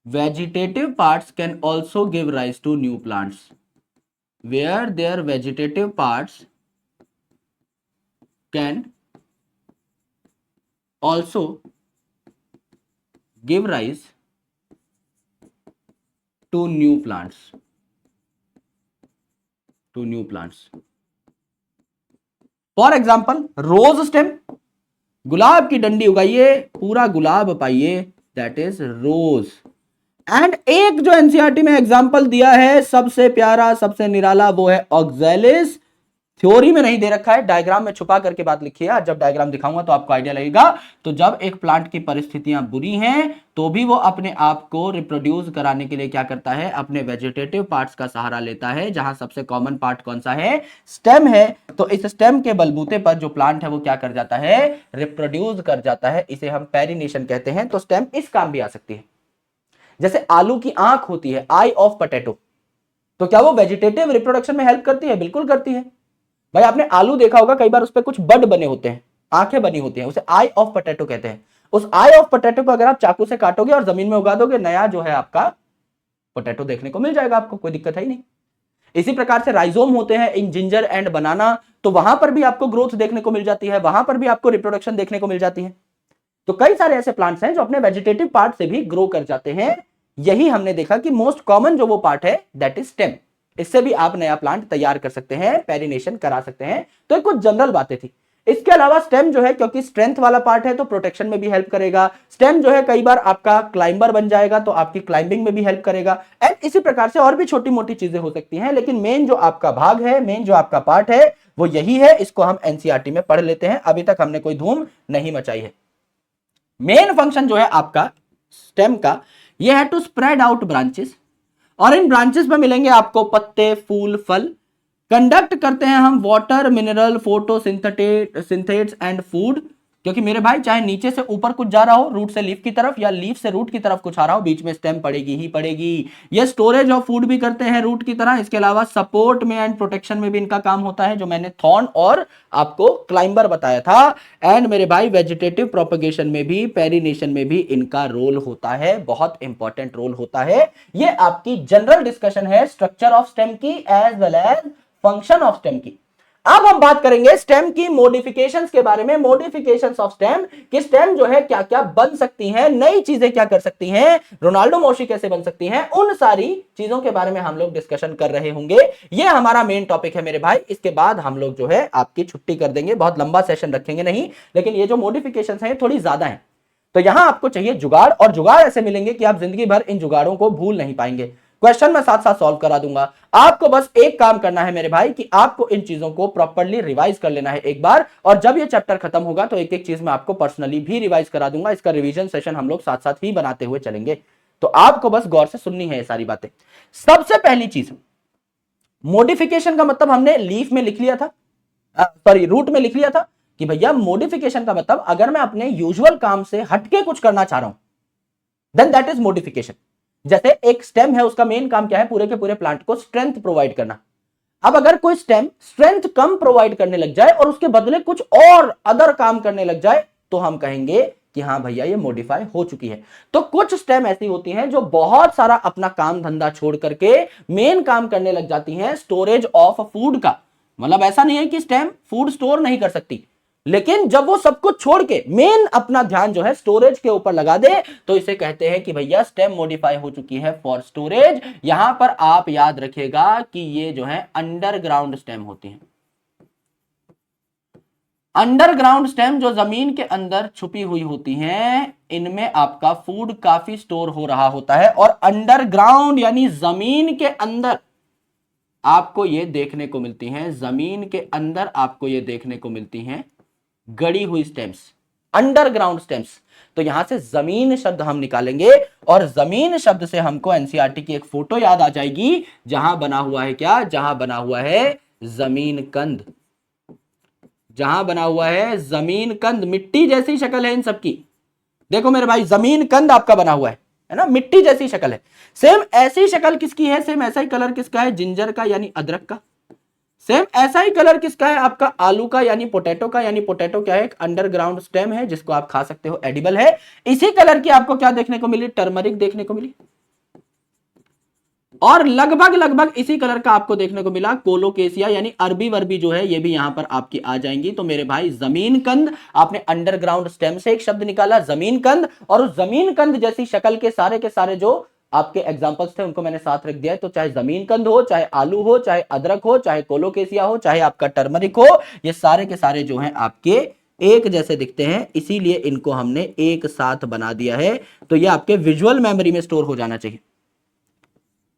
vegetative parts can also give rise to new plants. Where their vegetative parts can also give rise to new plants. For example rose stem, गुलाब की डंडी उगाइए, पूरा गुलाब पाइए, that is rose. And एक जो NCERT में example दिया है सबसे प्यारा, सबसे निराला, वो है ऑक्जेलिस। थ्योरी में नहीं दे रखा है, डायग्राम में छुपा करके बात लिखी है, जब डायग्राम दिखाऊंगा तो आपको आइडिया लगेगा। तो जब एक प्लांट की परिस्थितियां बुरी हैं तो भी वो अपने आप को रिप्रोड्यूस कराने के लिए क्या करता है? अपने वेजिटेटिव पार्ट्स का सहारा लेता है, जहां सबसे कॉमन पार्ट कौन सा है? स्टेम है। तो इस स्टेम के बलबूते पर जो प्लांट है वो क्या कर जाता है? रिप्रोड्यूस कर जाता है। इसे हम पेरिनेशन कहते हैं। तो स्टेम इस काम भी आ सकती है। जैसे आलू की आंख होती है, आई ऑफ पोटैटो, तो क्या वो वेजिटेटिव रिप्रोडक्शन में हेल्प करती है? बिल्कुल करती है। भाई आपने आलू देखा होगा, कई बार उस पर कुछ बड बने होते हैं, आंखें बनी होती हैं, उसे आई ऑफ पोटैटो कहते हैं। उस आई ऑफ पोटैटो को अगर आप चाकू से काटोगे और जमीन में उगा दोगे, नया जो है आपका पोटैटो देखने को मिल जाएगा, आपको कोई दिक्कत है ही नहीं। इसी प्रकार से राइजोम होते हैं इन जिंजर एंड बनाना, तो वहां पर भी आपको ग्रोथ देखने को मिल जाती है, वहां पर भी आपको रिप्रोडक्शन देखने को मिल जाती है। तो कई सारे ऐसे प्लांट्स हैं जो अपने वेजिटेटिव पार्ट से भी ग्रो कर जाते हैं। यही हमने देखा कि मोस्ट कॉमन जो वो पार्ट है दैट इज स्टेम। इससे भी आप नया प्लांट तैयार कर सकते हैं, पेरिनेशन करा सकते हैं। तो ये कुछ जनरल बातें थी। इसके अलावा स्टेम जो है, क्योंकि स्ट्रेंथ वाला पार्ट है तो प्रोटेक्शन में भी हेल्प करेगा। स्टेम जो है कई बार आपका क्लाइंबर बन जाएगा तो आपकी क्लाइंबिंग में भी हेल्प करेगा। एंड इसी प्रकार से और भी छोटी मोटी चीजें हो सकती हैं, लेकिन मेन जो आपका भाग है, मेन जो आपका पार्ट है वो यही है। इसको हम एनसीईआरटी में पढ़ लेते हैं, अभी तक हमने कोई धूम नहीं मचाई है। मेन फंक्शन जो है आपका स्टेम का ये है टू स्प्रेड आउट ब्रांचेस, और इन ब्रांचेस में मिलेंगे आपको पत्ते, फूल, फल। कंडक्ट करते हैं हम वाटर, मिनरल, फोटोसिंथेट्स एंड फूड क्योंकि मेरे भाई चाहे नीचे से ऊपर कुछ जा रहा हो रूट से लीफ की तरफ, या लीफ से रूट की तरफ कुछ आ रहा हो, बीच में स्टेम पड़ेगी ही पड़ेगी। ये स्टोरेज ऑफ फूड भी करते हैं रूट की तरह, इसके अलावा सपोर्ट में एंड प्रोटेक्शन में भी इनका काम होता है, जो मैंने थॉर्न और आपको क्लाइंबर बताया था। एंड मेरे भाई वेजिटेटिव प्रोपगेशन में भी, पेरिनेशन में भी इनका रोल होता है, बहुत इंपॉर्टेंट रोल होता है। ये आपकी जनरल डिस्कशन है स्ट्रक्चर ऑफ स्टेम की as well as function of stem की। अब हम बात करेंगे स्टेम की मॉडिफिकेशंस के बारे में, मॉडिफिकेशंस ऑफ स्टेम, कि स्टेम जो है क्या क्या बन सकती हैं, नई चीजें क्या कर सकती हैं, रोनाल्डो मोशी कैसे बन सकती हैं, उन सारी चीजों के बारे में हम लोग डिस्कशन कर रहे होंगे। ये हमारा मेन टॉपिक है मेरे भाई। इसके बाद हम लोग जो है आपकी छुट्टी कर देंगे, बहुत लंबा सेशन रखेंगे नहीं, लेकिन ये जो मॉडिफिकेशंस हैं थोड़ी ज्यादा हैं, तो यहां आपको चाहिए जुगाड़, और जुगाड़ ऐसे मिलेंगे कि आप जिंदगी भर इन जुगाड़ों को भूल नहीं पाएंगे। क्वेश्चन मैं साथ साथ सॉल्व करा दूंगा। आपको बस एक काम करना है मेरे भाई कि आपको इन चीजों को प्रॉपर्ली रिवाइज कर लेना है एक बार, और जब ये चैप्टर खत्म होगा तो एक एक चीज मैं आपको पर्सनली भी रिवाइज करा दूंगा। इसका रिवीजन सेशन हम लोग साथ साथ ही बनाते हुए चलेंगे, तो आपको बस गौर से सुननी है ये सारी बातें। सबसे पहली चीज, मॉडिफिकेशन का मतलब हमने लीफ में लिख लिया था, सॉरी रूट में लिख लिया था कि भैया मॉडिफिकेशन का मतलब अगर मैं अपने यूजुअल काम से हटके कुछ करना चाह रहा हूं, देन दैट इज मॉडिफिकेशन। जैसे एक स्टेम है, उसका मेन काम क्या है, पूरे के पूरे प्लांट को स्ट्रेंथ प्रोवाइड करना। अब अगर कोई स्टेम स्ट्रेंथ कम प्रोवाइड करने लग जाए और उसके बदले कुछ और अदर काम करने लग जाए, तो हम कहेंगे कि हाँ भैया ये मॉडिफाई हो चुकी है। तो कुछ स्टेम ऐसी होती हैं जो बहुत सारा अपना काम धंधा छोड़ करके मेन काम करने लग जाती हैं स्टोरेज ऑफ फूड का। मतलब ऐसा नहीं है कि स्टेम फूड स्टोर नहीं कर सकती, लेकिन जब वो सब कुछ छोड़ के मेन अपना ध्यान जो है स्टोरेज के ऊपर लगा दे, तो इसे कहते हैं कि भैया स्टेम मॉडिफाई हो चुकी है फॉर स्टोरेज। यहां पर आप याद रखिएगा कि ये जो है अंडरग्राउंड स्टेम होती है। अंडरग्राउंड स्टेम जो जमीन के अंदर छुपी हुई होती हैं, इनमें आपका फूड काफी स्टोर हो रहा होता है। और अंडरग्राउंड यानी जमीन के अंदर आपको ये देखने को मिलती हैं, जमीन के अंदर आपको ये देखने को मिलती हैं गड़ी हुई स्टेम्स, अंडरग्राउंड स्टेम्स। तो यहां से जमीन शब्द हम निकालेंगे, और जमीन शब्द से हमको एनसीईआरटी की एक फोटो याद आ जाएगी, जहां बना हुआ है क्या, जहां बना हुआ है जमीन कंद, जहां बना हुआ है जमीन कंद। मिट्टी जैसी शक्ल है इन सबकी, देखो मेरे भाई जमीन कंद आपका बना हुआ है ना, मिट्टी जैसी शक्ल है। सेम ऐसी शक्ल किसकी है, सेम ऐसा ही कलर किसका है, जिंजर का यानी अदरक का। सेम ऐसा ही कलर किसका है, आपका आलू का यानी पोटैटो का। यानी पोटैटो क्या है, एक अंडरग्राउंड स्टेम है जिसको आप खा सकते हो, एडिबल है। इसी कलर की आपको क्या देखने को मिली, टर्मरिक देखने को मिली। और लगभग लगभग इसी कलर का आपको देखने को मिला कोलोकेसिया यानी अरबी वर्बी जो है, ये भी यहां पर आपकी आ जाएंगी। तो मेरे भाई जमीन कंद, आपने अंडरग्राउंड स्टेम से एक शब्द निकाला जमीन कंद, और उस जमीन कंद जैसी शक्ल के सारे जो आपके एग्जांपल्स थे उनको मैंने साथ रख दिया है। तो चाहे जमीन कंद हो, चाहे आलू हो, चाहे अदरक हो, चाहे कोलोकेसिया हो, चाहे आपका टर्मरिक हो, ये सारे के सारे जो हैं आपके एक जैसे दिखते हैं, इसीलिए इनको हमने एक साथ बना दिया है। तो ये आपके विजुअल मेमोरी में स्टोर हो जाना चाहिए,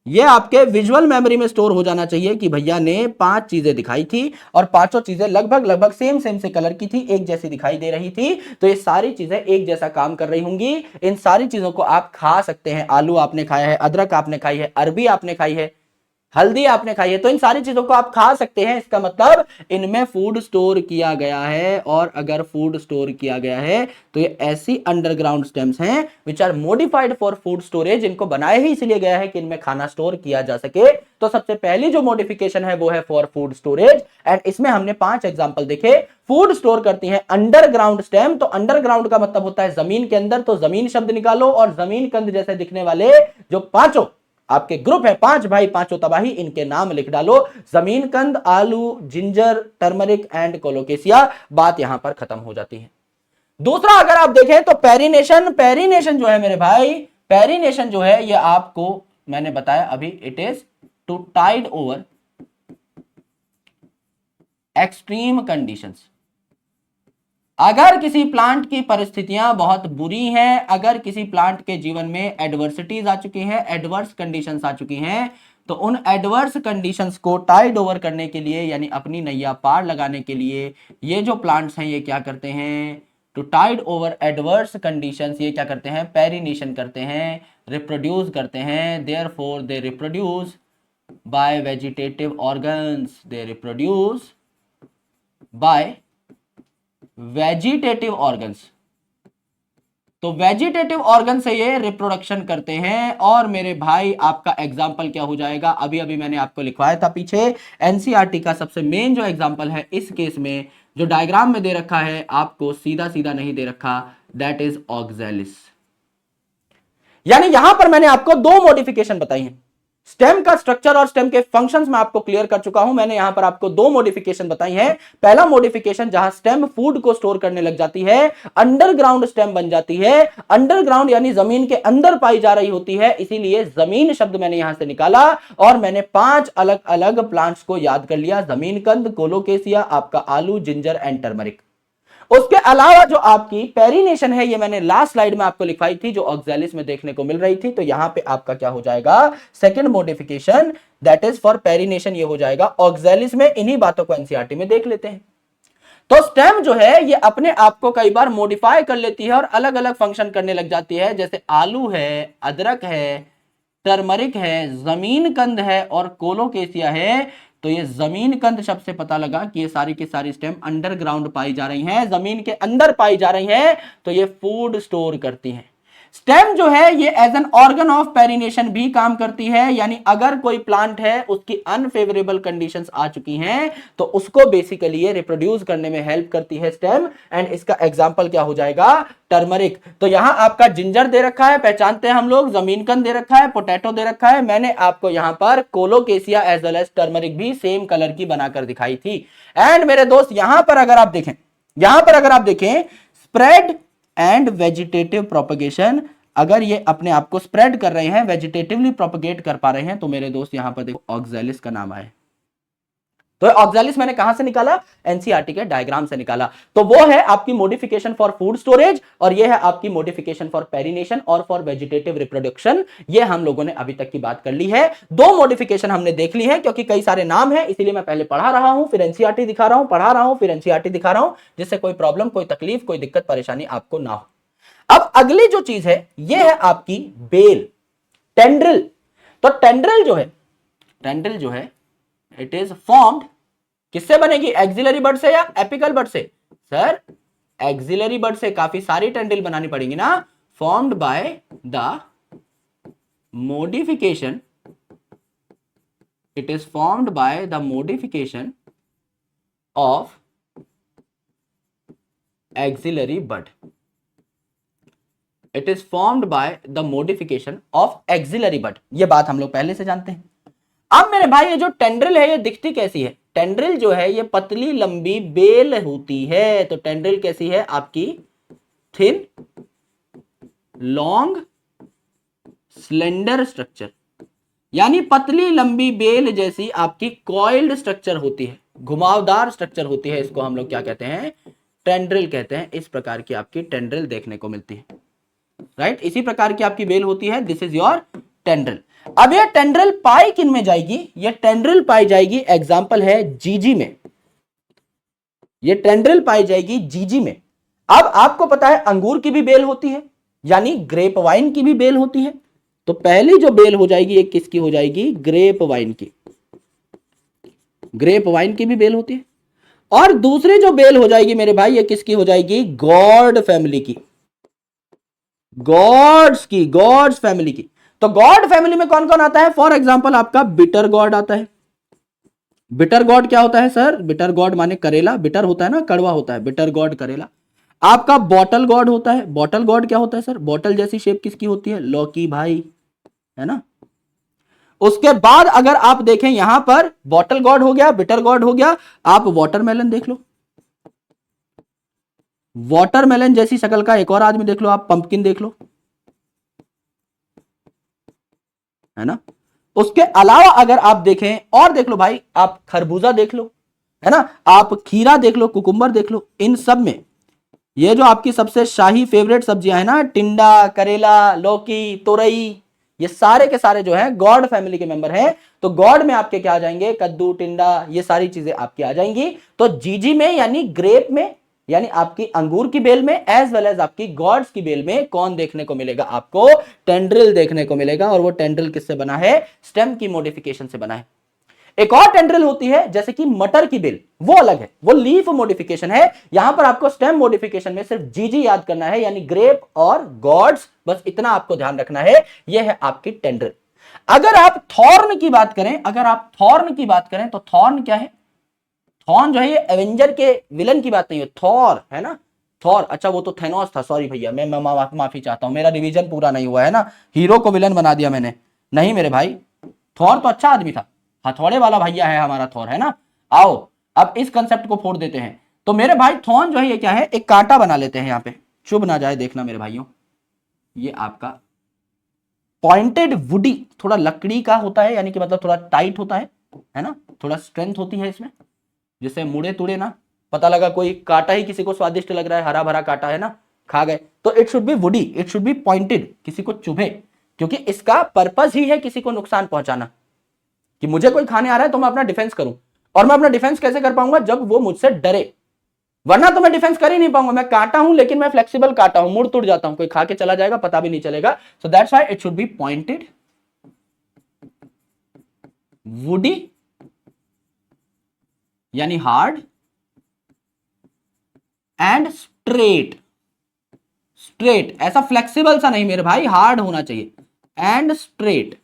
ये आपके विजुअल मेमोरी में स्टोर हो जाना चाहिए कि भैया ने 5 चीजें दिखाई थी और पांचों चीजें लगभग लगभग सेम सेम से कलर की थी, एक जैसी दिखाई दे रही थी। तो ये सारी चीजें एक जैसा काम कर रही होंगी। इन सारी चीजों को आप खा सकते हैं। आलू आपने खाया है, अदरक आपने खाई है, अरबी आपने खाई है, हल्दी आपने खाई है, तो इन सारी चीजों को आप खा सकते हैं। इसका मतलब इनमें फूड स्टोर किया गया है, और अगर फूड स्टोर किया गया है तो ये ऐसी अंडरग्राउंड स्टेम्स हैं which are modified for food storage. इनको बनाया ही इसलिए गया है कि इनमें खाना स्टोर किया जा सके। तो सबसे पहली जो मॉडिफिकेशन है वो है फॉर फूड स्टोरेज, एंड इसमें हमने 5 एग्जांपल देखे। फूड स्टोर करती हैं अंडरग्राउंड स्टेम, तो अंडरग्राउंड का मतलब होता है जमीन के अंदर, तो जमीन शब्द निकालो, और जमीन कंद जैसे दिखने वाले जो पांचों आपके ग्रुप है, 5 भाई 5 तबाही, इनके नाम लिख डालो, जमीन कंद, आलू, जिंजर, टर्मरिक एंड कोलोकेसिया। बात यहां पर खत्म हो जाती है। दूसरा अगर आप देखें तो पेरिनेशन, पेरिनेशन जो है मेरे भाई, पेरिनेशन जो है ये आपको मैंने बताया अभी, it is to tide over extreme conditions. अगर किसी प्लांट की परिस्थितियां बहुत बुरी हैं, अगर किसी प्लांट के जीवन में एडवर्सिटीज आ चुकी हैं, एडवर्स कंडीशंस आ चुकी हैं, तो उन एडवर्स कंडीशंस को टाइड ओवर करने के लिए यानी अपनी नैया पार लगाने के लिए ये जो प्लांट्स हैं ये क्या करते हैं, to tide over adverse conditions, ये क्या करते हैं, पेरिनेशन करते हैं, रिप्रोड्यूस करते हैं। Therefore they reproduce by vegetative organs, they reproduce by vegetative organs. तो वेजिटेटिव ऑर्गन से ये रिप्रोडक्शन करते हैं। और मेरे भाई आपका एग्जाम्पल क्या हो जाएगा, अभी अभी मैंने आपको लिखवाया था पीछे, एनसीईआरटी का सबसे मेन जो एग्जाम्पल है इस केस में, जो डायग्राम में दे रखा है आपको, सीधा सीधा नहीं दे रखा, दैट इज ऑक्सैलिस। यानी यहां पर मैंने आपको दो मॉडिफिकेशन बताई हैं। स्टेम का स्ट्रक्चर और स्टेम के फंक्शंस में आपको क्लियर कर चुका हूं। मैंने यहां पर आपको दो मॉडिफिकेशन बताई हैं। पहला मॉडिफिकेशन जहां स्टेम फूड को स्टोर करने लग जाती है, अंडरग्राउंड स्टेम बन जाती है। अंडरग्राउंड यानी जमीन के अंदर पाई जा रही होती है, इसीलिए जमीन शब्द मैंने यहां से निकाला। और मैंने 5 अलग अलग प्लांट्स को याद कर लिया, जमीन कंद, कोलोकेसिया, आपका आलू, जिंजर एंड टर्मरिक। उसके अलावा जो आपकी पेरिनेशन है, ये मैंने लास्ट स्लाइड में आपको लिखवाई थी, जो ऑक्सैलिस में देखने को मिल रही थी। तो यहां पे आपका क्या हो जाएगा, second modification that is for perennation, ये हो जाएगा ऑक्सैलिस में। इन्हीं बातों को एनसीईआरटी में देख लेते हैं। तो स्टेम जो है ये अपने आप को कई बार मॉडिफाई कर लेती है और अलग अलग फंक्शन करने लग जाती है। जैसे आलू है, अदरक है, टर्मरिक है, जमीन कंद है और कोलोकेसिया है। तो ये जमीन कंद शब्द से पता लगा कि ये सारी की सारी स्टेम अंडरग्राउंड पाई जा रही हैं, जमीन के अंदर पाई जा रही हैं। तो ये फूड स्टोर करती हैं। स्टेम जो है ये as an organ of perennation भी काम करती है। यानी अगर कोई प्लांट है उसकी अनफेवरेबल कंडीशंस आ चुकी हैं तो उसको बेसिकली ये रिप्रोड्यूस करने में हेल्प करती है स्टेम। एंड इसका एग्जांपल क्या हो जाएगा, टर्मरिक। तो यहां आपका जिंजर दे रखा है, पहचानते हैं हम लोग, जमीनकंद दे रखा है, पोटैटो दे रखा है। मैंने आपको यहां पर colocasia as well as turmeric भी सेम कलर की बनाकर दिखाई थी। एंड मेरे दोस्त यहां पर अगर आप देखें स्प्रेड एंड वेजिटेटिव प्रोपगेशन, अगर ये अपने आप को स्प्रेड कर रहे हैं, वेजिटेटिवली प्रोपगेट कर पा रहे हैं, तो मेरे दोस्त यहां पर देखो ऑक्सैलिस का नाम आए। तो ऑक्सैलिस मैंने कहां से निकाला, एनसीईआरटी के डायग्राम से निकाला। तो वो है आपकी मॉडिफिकेशन फॉर फूड स्टोरेज और ये है आपकी मॉडिफिकेशन फॉर पेरिनेशन और फॉर वेजिटेटिव रिप्रोडक्शन। ये हम लोगों ने अभी तक की बात कर ली है। दो मॉडिफिकेशन हमने देख ली है, क्योंकि कई सारे नाम है इसीलिए मैं पहले पढ़ा रहा हूं, फिर एनसीईआरटी दिखा रहा हूं, पढ़ा रहा हूं, फिर एनसीईआरटी दिखा रहा हूं, जिससे कोई प्रॉब्लम, कोई तकलीफ, कोई दिक्कत परेशानी आपको ना हो। अब अगली जो चीज है ये है आपकी बेल, टेंड्रिल। तो टेंड्रिल जो है इट इज फॉर्म्ड, किससे बनेगी, एक्सिलरी बड से या एपिकल बड से? सर एक्सिलरी बड से, काफी सारी टेंड्रिल बनानी पड़ेगी ना। Formed by the modification, it is formed by the modification of axillary bud, it is formed by the modification of axillary bud. ये बात हम लोग पहले से जानते हैं। अब मेरे भाई ये जो टेंड्रिल है ये दिखती कैसी है? टेंड्रिल जो है ये पतली लंबी बेल होती है। तो टेंड्रिल कैसी है आपकी, थिन लॉन्ग स्लेंडर स्ट्रक्चर, यानी पतली लंबी बेल जैसी आपकी कॉइल्ड स्ट्रक्चर होती है, घुमावदार स्ट्रक्चर होती है। इसको हम लोग क्या कहते हैं, टेंड्रिल कहते हैं। इस प्रकार की आपकी टेंड्रिल देखने को मिलती है, राइट। इसी प्रकार की आपकी बेल होती है, दिस इज योर टेंड्रिल। अब ये टेंड्रिल पाई किन में जाएगी, ये टेंड्रिल पाई जाएगी, एग्जांपल है जीजी में, ये टेंड्रिल पाई जाएगी जीजी में। अब आपको पता है अंगूर की भी बेल होती है, यानी ग्रेप वाइन की भी बेल होती है। तो पहली जो बेल हो जाएगी ये किसकी हो जाएगी, ग्रेप वाइन की, ग्रेप वाइन की भी बेल होती है। और दूसरी जो बेल हो जाएगी मेरे भाई ये किसकी हो जाएगी, गॉड फैमिली की, गॉड्स फैमिली की। तो गॉड फैमिली में कौन कौन आता है, फॉर एग्जांपल आपका बिटर गॉड आता है। बिटर गॉड क्या होता है सर, बिटर गॉड माने करेला, बिटर होता है ना, कड़वा होता है, बिटर गॉड करेला। आपका बॉटल गॉड होता है। बॉटल गॉड क्या होता है सर, बॉटल जैसी शेप किसकी होती है, लौकी भाई, है ना। उसके बाद अगर आप देखें यहां पर बॉटल गॉड हो गया, बिटर गॉड हो गया, आप वाटरमेलन देख लो, वाटरमेलन जैसी शक्ल का एक और आदमी देख लो, आप पंपकिन देख लो, है ना। उसके अलावा अगर आप देखें और देख लो भाई, आप खरबूजा देख लो, है ना, आप खीरा देख लो, कुकुम्बर देख लो। इन सब में ये जो आपकी सबसे शाही फेवरेट सब्जियां है ना, टिंडा, करेला, लौकी, तोरई, ये सारे के सारे जो है गॉड फैमिली के मेंबर हैं। तो गॉड में आपके क्या आ जाएंगे, कद्दू, टिंडा, ये सारी चीजें आपकी आ जाएंगी। तो जीजी में यानी ग्रेप में, यानी आपकी अंगूर की बेल में, एज वेल एज आपकी गॉड्स की बेल में कौन देखने को मिलेगा, आपको टेंड्रिल देखने को मिलेगा। और वो टेंड्रिल किससे बना है, स्टेम की मॉडिफिकेशन से बना है। एक और टेंड्रिल होती है जैसे कि मटर की बेल, वो अलग है, वो लीफ मॉडिफिकेशन है। यहां पर आपको स्टेम मॉडिफिकेशन में सिर्फ जीजी याद करना है, यानी ग्रेप और गॉड्स, बस इतना आपको ध्यान रखना है। यह है आपकी टेंड्रिल। अगर आप थॉर्न की बात करें, अगर आप थॉर्न की बात करें तो थॉर्न क्या है? थॉर्न जो है ये एवेंजर के विलन की बात नहीं है, थॉर है ना, थॉर। अच्छा वो तो थेनोस था, सॉरी भैया, मैं माफी चाहता हूं, मेरा रिवीजन पूरा नहीं हुआ है ना, हीरो को विलन बना दिया मैंने। नहीं मेरे भाई, थॉर तो अच्छा आदमी था, हथौड़े वाला भैया है हमारा थॉर, है ना। आओ अब इस कंसेप्ट को फोड़ देते हैं। तो मेरे भाई थॉर्न जो है ये क्या है? एक कांटा बना लेते हैं, यहां पे चुभ ना जाए, देखना मेरे भाइयों, ये आपका पॉइंटेड वुडी, थोड़ा लकड़ी का होता है, यानी कि मतलब थोड़ा टाइट होता है ना, थोड़ा स्ट्रेंथ होती है इसमें, जिससे मुड़े तुड़े ना। पता लगा कोई काटा ही किसी को स्वादिष्ट लग रहा है, हरा भरा काटा है ना, खा गए, तो it should be woody, it should be pointed, किसी को चुभे, क्योंकि इसका पर्पस ही है किसी को नुकसान पहुंचाना, कि मुझे कोई खाने आ रहा है तो मैं अपना डिफेंस करूं। और मैं अपना डिफेंस कैसे कर पाऊंगा? जब वो मुझसे डरे, वरना तो मैं डिफेंस कर ही नहीं पाऊंगा। मैं काटा हूं लेकिन मैं फ्लेक्सिबल काटा हूं, मुड़ तुड़ जाता हूं, कोई खा के चला जाएगा पता भी नहीं चलेगा। So that's why it should be pointed, woody यानी हार्ड, एंड स्ट्रेट, स्ट्रेट ऐसा फ्लेक्सिबल सा नहीं मेरे भाई, हार्ड होना चाहिए, एंड स्ट्रेट।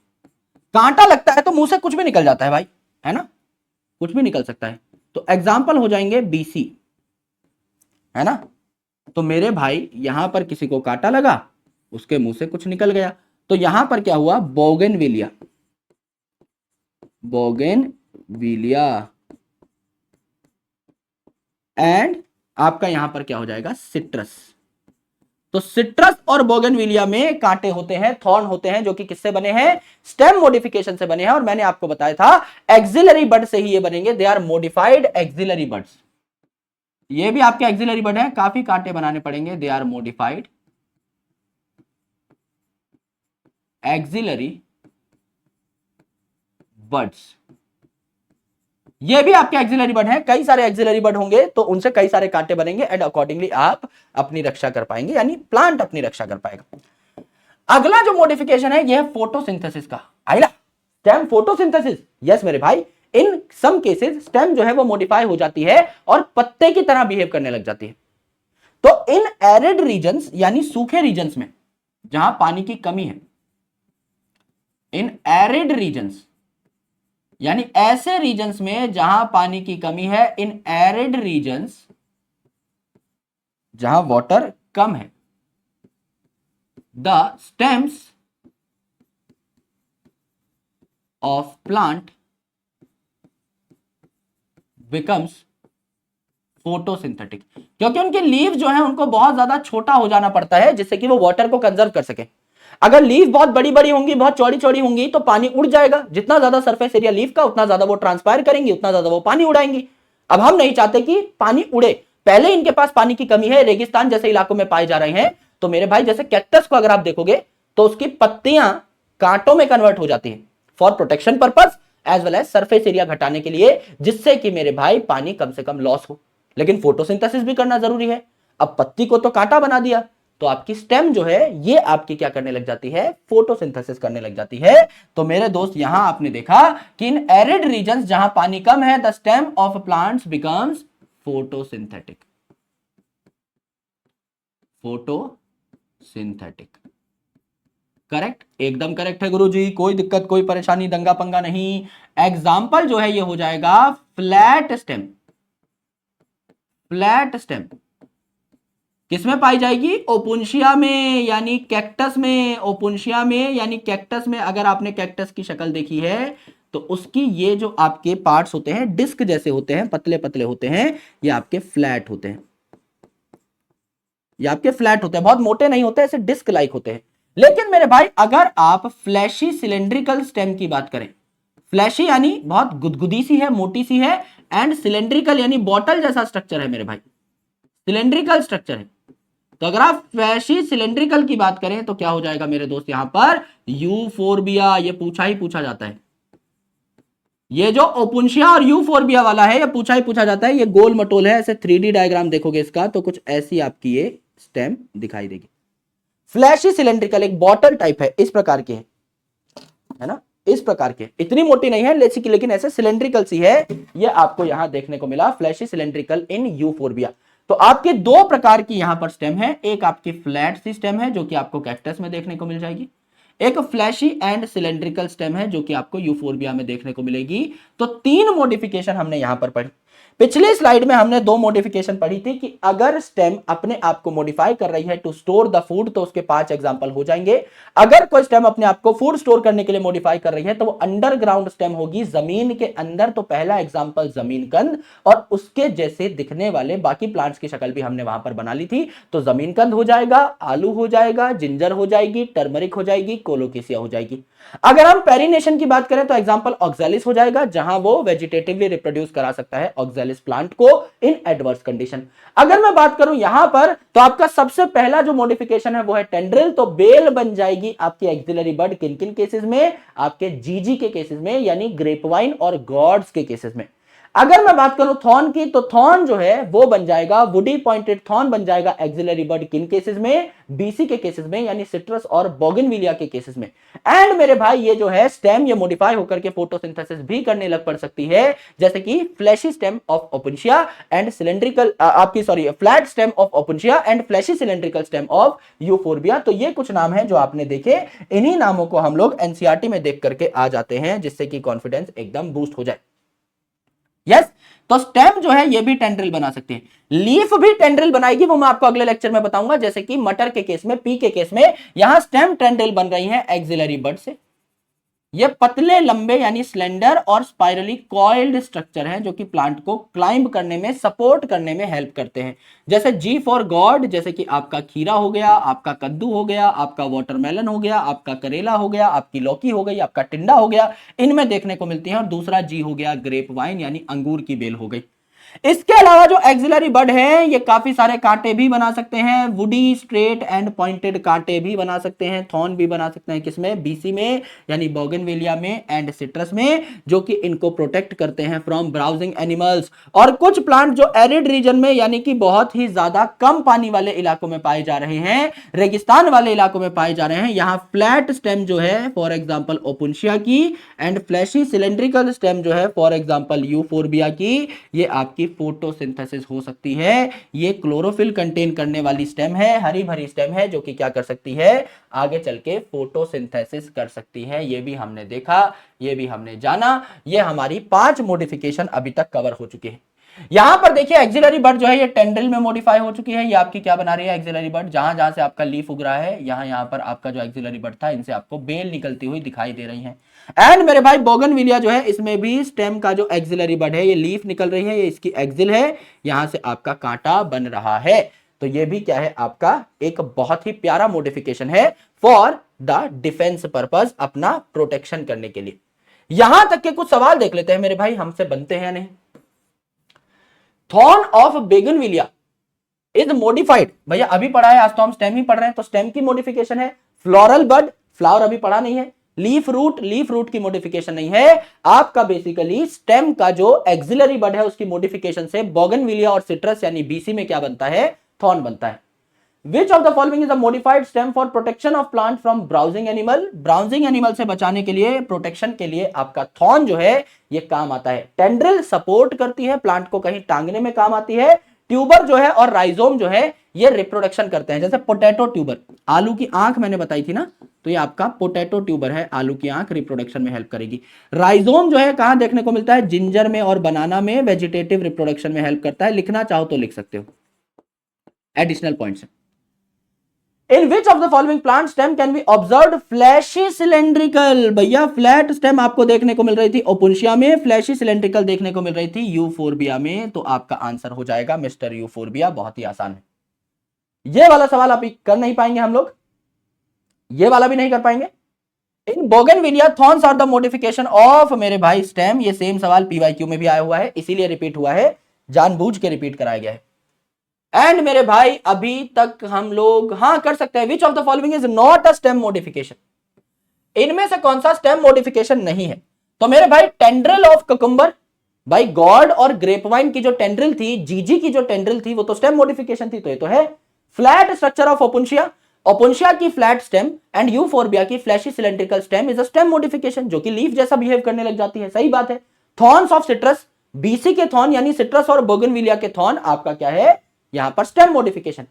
कांटा लगता है तो मुंह से कुछ भी निकल जाता है भाई, है ना, कुछ भी निकल सकता है। तो एग्जाम्पल हो जाएंगे बीसी, है ना। तो मेरे भाई यहां पर किसी को कांटा लगा, उसके मुंह से कुछ निकल गया, तो यहां पर क्या हुआ? बोगेनविलिया, बोगेनविलिया, एंड आपका यहां पर क्या हो जाएगा? सिट्रस। तो सिट्रस और बोगेनविलिया में कांटे होते हैं, थॉर्न होते हैं, जो कि किससे बने हैं? स्टेम मॉडिफिकेशन से बने हैं। और मैंने आपको बताया था एक्सिलरी बड से ही ये बनेंगे, they are modified axillary buds. ये भी आपके एक्सिलरी बड है, काफी कांटे बनाने पड़ेंगे, they are modified axillary buds. ये भी आपके एक्सिलरी बड है, कई सारे एक्सिलरी बड होंगे तो उनसे कई सारे कांटे बनेंगे, एंड अकॉर्डिंगली आप अपनी रक्षा कर पाएंगे, यानी प्लांट अपनी रक्षा कर पाएगा। अगला जो मॉडिफिकेशन है यह है फोटोसिंथेसिस का। आइला स्टेम फोटोसिंथेसिस, यस मेरे भाई, इन सम केसेस स्टेम जो है वो मॉडिफाई हो जाती है और पत्ते की तरह बिहेव करने लग जाती है। तो इन एरिड रीजन्स यानी सूखे रीजन्स में जहां पानी की कमी है, इन एरिड रीजन्स यानी ऐसे रीजन्स में जहां पानी की कमी है, इन एरिड रीजन्स जहां वाटर कम है, the stems of plant becomes photosynthetic, क्योंकि उनके लीव जो है उनको बहुत ज्यादा छोटा हो जाना पड़ता है जिससे कि वो वाटर को कंजर्व कर सके। अगर लीफ बहुत बड़ी बड़ी होंगी, बहुत चौड़ी चौड़ी होंगी, तो पानी उड़ जाएगा। जितना ज्यादा सरफेस एरिया लीफ का, उतना ज्यादा वो ट्रांसपायर करेंगी, उतना ज्यादा वो पानी उड़ाएंगी। अब हम नहीं चाहते कि पानी उड़े, पहले इनके पास पानी की कमी है, रेगिस्तान जैसे इलाकों में पाए जा रहे हैं। तो मेरे भाई जैसे कैक्टस को अगर आप देखोगे तो उसकी पत्तियां कांटों में कन्वर्ट हो जाती है for protection purpose as well as surface area घटाने के लिए, जिससे कि मेरे भाई पानी कम से कम लॉस हो। लेकिन फोटोसिंथेसिस भी करना जरूरी है। अब पत्ती को तो कांटा बना दिया, तो आपकी स्टेम जो है ये आपकी क्या करने लग जाती है? फोटोसिंथेसिस करने लग जाती है। तो मेरे दोस्त यहां आपने देखा कि इन एरिड रीजन्स जहां पानी कम है, the stem of plants becomes photosynthetic, photosynthetic. Correct, एकदम करेक्ट है गुरुजी, कोई दिक्कत कोई परेशानी, दंगा पंगा नहीं। एग्जाम्पल जो है ये हो जाएगा फ्लैट स्टेम। फ्लैट स्टेम किसमें पाई जाएगी? ओपुंशिया में, यानी कैक्टस में। ओपुंशिया में यानी कैक्टस में। अगर आपने कैक्टस की शक्ल देखी है तो उसकी ये जो आपके पार्ट्स होते हैं डिस्क जैसे होते हैं, पतले पतले होते हैं, ये आपके फ्लैट होते हैं। ये आपके फ्लैट होते हैं, बहुत मोटे नहीं होते, ऐसे डिस्क लाइक होते हैं। लेकिन मेरे भाई अगर आप फ्लैशी सिलेंड्रिकल स्टेम की बात करें, फ्लैशी यानी बहुत गुदगुदी सी है, मोटी सी है, एंड सिलेंड्रिकल यानी बॉटल जैसा स्ट्रक्चर है मेरे भाई, सिलेंड्रिकल स्ट्रक्चर है। तो अगर आप फ्लैशी सिलेंड्रिकल की बात करें तो क्या हो जाएगा मेरे दोस्त? यहां पर यूफोर्बिया, ये पूछा ही पूछा जाता है। ये जो ओपुंशिया और यूफोर्बिया वाला है ये पूछा ही पूछा जाता है। ये गोल मटोल है, ऐसे 3D डायग्राम देखोगे इसका तो कुछ ऐसी आपकी ये स्टेम दिखाई देगी। फ्लैशी सिलेंड्रिकल एक बॉटल टाइप है, इस प्रकार की है ना, इस प्रकार के, इतनी मोटी नहीं है लेकिन ऐसे सिलेंड्रिकल सी है, ये आपको यहां देखने को मिला, फ्लैशी सिलेंड्रिकल इन यूफोरबिया। तो आपके दो प्रकार की यहां पर स्टेम है, एक आपकी फ्लैट सी स्टेम है जो कि आपको कैक्टस में देखने को मिल जाएगी, एक फ्लैशी एंड सिलेंड्रिकल स्टेम है जो कि आपको यूफोरबिया में देखने को मिलेगी। तो तीन मॉडिफिकेशन हमने यहां पर पढ़ी। पिछले स्लाइड में हमने दो मॉडिफिकेशन पढ़ी थी कि अगर स्टेम अपने आप को मॉडिफाई कर रही है टू स्टोर द फूड तो उसके 5 एग्जांपल हो जाएंगे। अगर कोई स्टेम अपने आप को फूड स्टोर करने के लिए मॉडिफाई कर रही है तो वो अंडरग्राउंड स्टेम होगी, जमीन के अंदर। तो पहला एग्जांपल जमीन कंद, और उसके जैसे दिखने वाले बाकी प्लांट्स की शक्ल भी हमने वहां पर बना ली थी। तो जमीन कंद हो जाएगा, आलू हो जाएगा, जिंजर हो जाएगी, टर्मरिक हो जाएगी, कोलोकेसिया हो जाएगी। अगर हम पेरिनेशन की बात करें तो एग्जांपल ऑक्सैलिस हो जाएगा, जहां वो वेजिटेटिवली रिप्रोड्यूस करा सकता है ऑक्सैलिस प्लांट को इन एडवर्स कंडीशन। अगर मैं बात करूं यहां पर तो आपका सबसे पहला जो मॉडिफिकेशन है वो है टेंड्रिल। तो बेल बन जाएगी आपकी एक्सिलरी बड किन किन केसेस में, आपके जीजी के केसेस में, यानी ग्रेपवाइन और गॉड्स के केसेस में। अगर मैं बात करूं थॉर्न की तो थॉर्न जो है वो बन जाएगा, वुडी पॉइंटेड थॉर्न बन जाएगा एक्सिलरी बड किन केसेस में, बीसी के केसेस में, यानी सिट्रस और बोगनविलिया के केसेस में। एंड मेरे भाई ये जो है स्टेम ये मॉडिफाई होकर के फोटोसिंथेसिस भी करने लग पड़ सकती है, जैसे कि fleshy stem of Opuntia and cylindrical आपकी sorry flat stem of Opuntia and fleshy cylindrical stem of Euphorbia. तो ये कुछ नाम है जो आपने देखे, इन्हीं नामों को हम लोग एनसीईआरटी में देख करके आ जाते हैं, जिससे कि कॉन्फिडेंस एकदम बूस्ट हो जाए। यस तो स्टेम जो है ये भी टेंड्रिल बना सकते हैं, लीफ भी टेंड्रिल बनाएगी, वो मैं आपको अगले लेक्चर में बताऊंगा। जैसे कि मटर के केस में, पी के केस में यहां स्टेम टेंड्रिल बन रही है एक्सिलरी बड से। ये पतले लंबे यानी स्लेंडर और स्पाइरली कॉइल्ड स्ट्रक्चर हैं जो कि प्लांट को क्लाइंब करने में, सपोर्ट करने में हेल्प करते हैं। जैसे जी फॉर गॉड, जैसे कि आपका खीरा हो गया, आपका कद्दू हो गया, आपका वाटरमेलन हो गया, आपका करेला हो गया, आपकी लौकी हो गई, आपका टिंडा हो गया, इनमें देखने को मिलती है। और दूसरा जी हो गया ग्रेप वाइन यानी अंगूर की बेल हो गई। इसके अलावा जो एक्सिलरी बड है ये काफी सारे कांटे भी बना सकते हैं, वुडी स्ट्रेट एंड पॉइंटेड कांटे भी बना सकते हैं, थॉर्न भी बना सकते हैं, किसमें, बीसी में यानी बोगनविलिया में एंड सिट्रस में, जो कि इनको प्रोटेक्ट करते हैं फ्रॉम ब्राउजिंग एनिमल्स। और कुछ प्लांट जो एरिड रीजन में यानी कि बहुत ही ज्यादा कम पानी वाले इलाकों में पाए जा रहे हैं, रेगिस्तान वाले इलाकों में पाए जा रहे हैं, यहां फ्लैट स्टेम जो है फॉर एग्जांपल ओपुंशिया की एंड फ्लैशी सिलेंड्रिकल स्टेम जो है फॉर एग्जांपल यूफोरबिया की, ये आपकी फोटोसिंथेसिस हो सकती है। ये क्लोरोफिल कंटेन करने वाली स्टेम है, हरी भरी स्टेम है, जो कि क्या कर सकती है, आगे चल के फोटोसिंथेसिस कर सकती है। ये भी हमने देखा, ये भी हमने जाना। ये हमारी 5 मॉडिफिकेशन अभी तक कवर हो चुकी है। यहां पर देखिए एक्सिलरी बड जो है ये टेंड्रिल में मॉडिफाई हो चुकी है। ये आपकी क्या बना रही है, एक्सिलरी बड, जहां जहां से आपका लीफ उग रहा है, यहां पर आपका जो एक्सिलरी बड था, इनसे आपको बेल निकलती हुई दिखाई दे रही है। एंड मेरे भाई बोगनविलिया जो है इसमें भी स्टेम का जो एक्सिलरी बड है, ये लीफ निकल रही है, ये इसकी एक्सिल है, यहां से आपका कांटा बन रहा है। तो ये भी क्या है, आपका एक बहुत ही प्यारा मॉडिफिकेशन है फॉर द डिफेंस पर्पस, अपना प्रोटेक्शन करने के लिए। यहां तक के कुछ सवाल देख लेते हैं मेरे भाई, हमसे बनते हैं नहीं। Thorn of bougainvillea is modified, भैया अभी पढ़ा है, आज तो हम स्टेम ही पढ़ रहे हैं, तो स्टेम की मॉडिफिकेशन है। फ्लोरल बड, फ्लावर अभी पढ़ा नहीं है। लीफ रूट की मॉडिफिकेशन नहीं है। आपका बेसिकली स्टेम का जो एक्सिलरी बड है उसकी मॉडिफिकेशन से बोगनविलिया और सिट्रस यानी बीसी में क्या बनता है, थॉर्न बनता है। Which of the following is a modified stem for protection of plant from browsing animal? Browsing animal से बचाने के लिए, प्रोटेक्शन के लिए आपका थॉर्न जो है ये काम आता है। टेंड्रिल सपोर्ट करती है, प्लांट को कहीं टांगने में काम आती है। ट्यूबर जो है और राइजोम जो है ये रिप्रोडक्शन करते हैं। जैसे पोटैटो ट्यूबर, आलू की आंख मैंने बताई थी ना, तो ये आपका पोटैटो ट्यूबर है, आलू की आंख रिप्रोडक्शन में हेल्प करेगी। राइजोम जो है कहां देखने को मिलता है, जिंजर में और बनाना में, वेजिटेटिव रिप्रोडक्शन में हेल्प करता है। लिखना चाहो तो लिख सकते हो, additional points. In which of the following plant stem can be observed fleshy cylindrical? भैया फ्लैट स्टेम आपको देखने को मिल रही थी ओपुंशिया में, फ्लैशी सिलेंड्रिकल देखने को मिल रही थी यूफोरबिया में। तो आपका आंसर हो जाएगा मिस्टर यूफोरबिया। बहुत ही आसान है। ये वाला सवाल आप कर नहीं पाएंगे हम लोग, ये वाला भी नहीं कर पाएंगे। In Bougainvillea thorns are the modification of मेरे भाई स्टेम। ये सेम सवाल पीवाईक्यू में भी आया हुआ है, इसीलिए रिपीट हुआ है, जानबूझ के रिपीट कराया गया है। एंड मेरे भाई अभी तक हम लोग हाँ कर सकते हैं, which of the following is not a stem modification? इनमें से कौन सा स्टेम मॉडिफिकेशन नहीं है? तो मेरे भाई टेंड्रिल ऑफ कुकुम्बर, भाई गॉड और ग्रेपवाइन की जो टेंड्रिल थी, जीजी की जो टेंड्रिल थी, वो तो स्टेम मॉडिफिकेशन थी, तो ये तो है। Flat structure of opuntia opuntia की फ्लैट स्टेम एंड यूफोर्बिया की fleshy cylindrical stem is a stem modification, जो कि लीफ जैसा बिहेव करने लग जाती है। सही बात है। थॉर्न्स ऑफ सिट्रस, बीसी के थॉर्न यानी सिट्रस और बोगनविलिया के थॉर्न आपका क्या है यहां पर stem modification.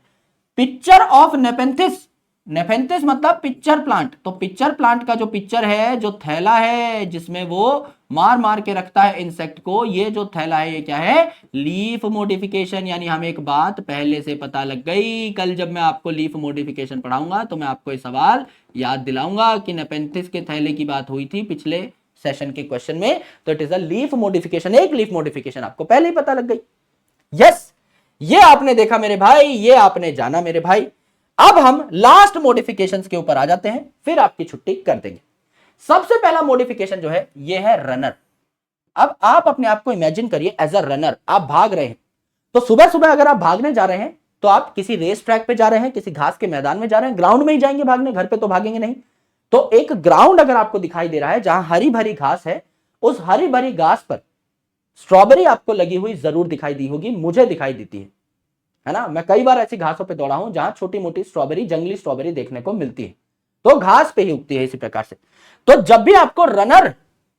Picture of Nepenthes, Nepenthes मतलब पिक्चर प्लांट, तो पिक्चर प्लांट का जो पिक्चर है, जो थैला है जिसमें वो मार मार के रखता है इंसेक्ट को, ये जो थैला है ये क्या है, लीफ मॉडिफिकेशन। यानी हमें एक बात पहले से पता लग गई, कल जब मैं आपको लीफ मॉडिफिकेशन पढ़ाऊंगा तो मैं आपको ये सवाल याद दिलाऊंगा कि नेपेंथिस के थैले की बात हुई थी पिछले सेशन के क्वेश्चन में, तो it is a leaf modification, एक लीफ मॉडिफिकेशन आपको पहले ही पता लग गई। यस, ये आपने देखा मेरे भाई, ये आपने जाना मेरे भाई। अब हम लास्ट मॉडिफिकेशंस के ऊपर आ जाते हैं, फिर आपकी छुट्टी कर देंगे। सबसे पहला मॉडिफिकेशन जो है ये है रनर। अब आप अपने आप को इमेजिन करिए एज अ रनर, आप भाग रहे हैं। तो सुबह सुबह अगर आप भागने जा रहे हैं तो आप किसी रेस ट्रैक पे जा रहे हैं, किसी घास के मैदान में जा रहे हैं, ग्राउंड में ही जाएंगे भागने, घर पे तो भागेंगे नहीं। तो एक ग्राउंड अगर आपको दिखाई दे रहा है जहां हरी भरी घास है, उस हरी भरी घास पर स्ट्रॉबेरी आपको लगी हुई जरूर दिखाई दी होगी, मुझे दिखाई देती है ना। मैं कई बार ऐसी घासों पे दौड़ा हूं जहां छोटी मोटी स्ट्रॉबेरी, जंगली स्ट्रॉबेरी देखने को मिलती है, तो घास पे ही उगती है इसी प्रकार से। तो जब भी आपको रनर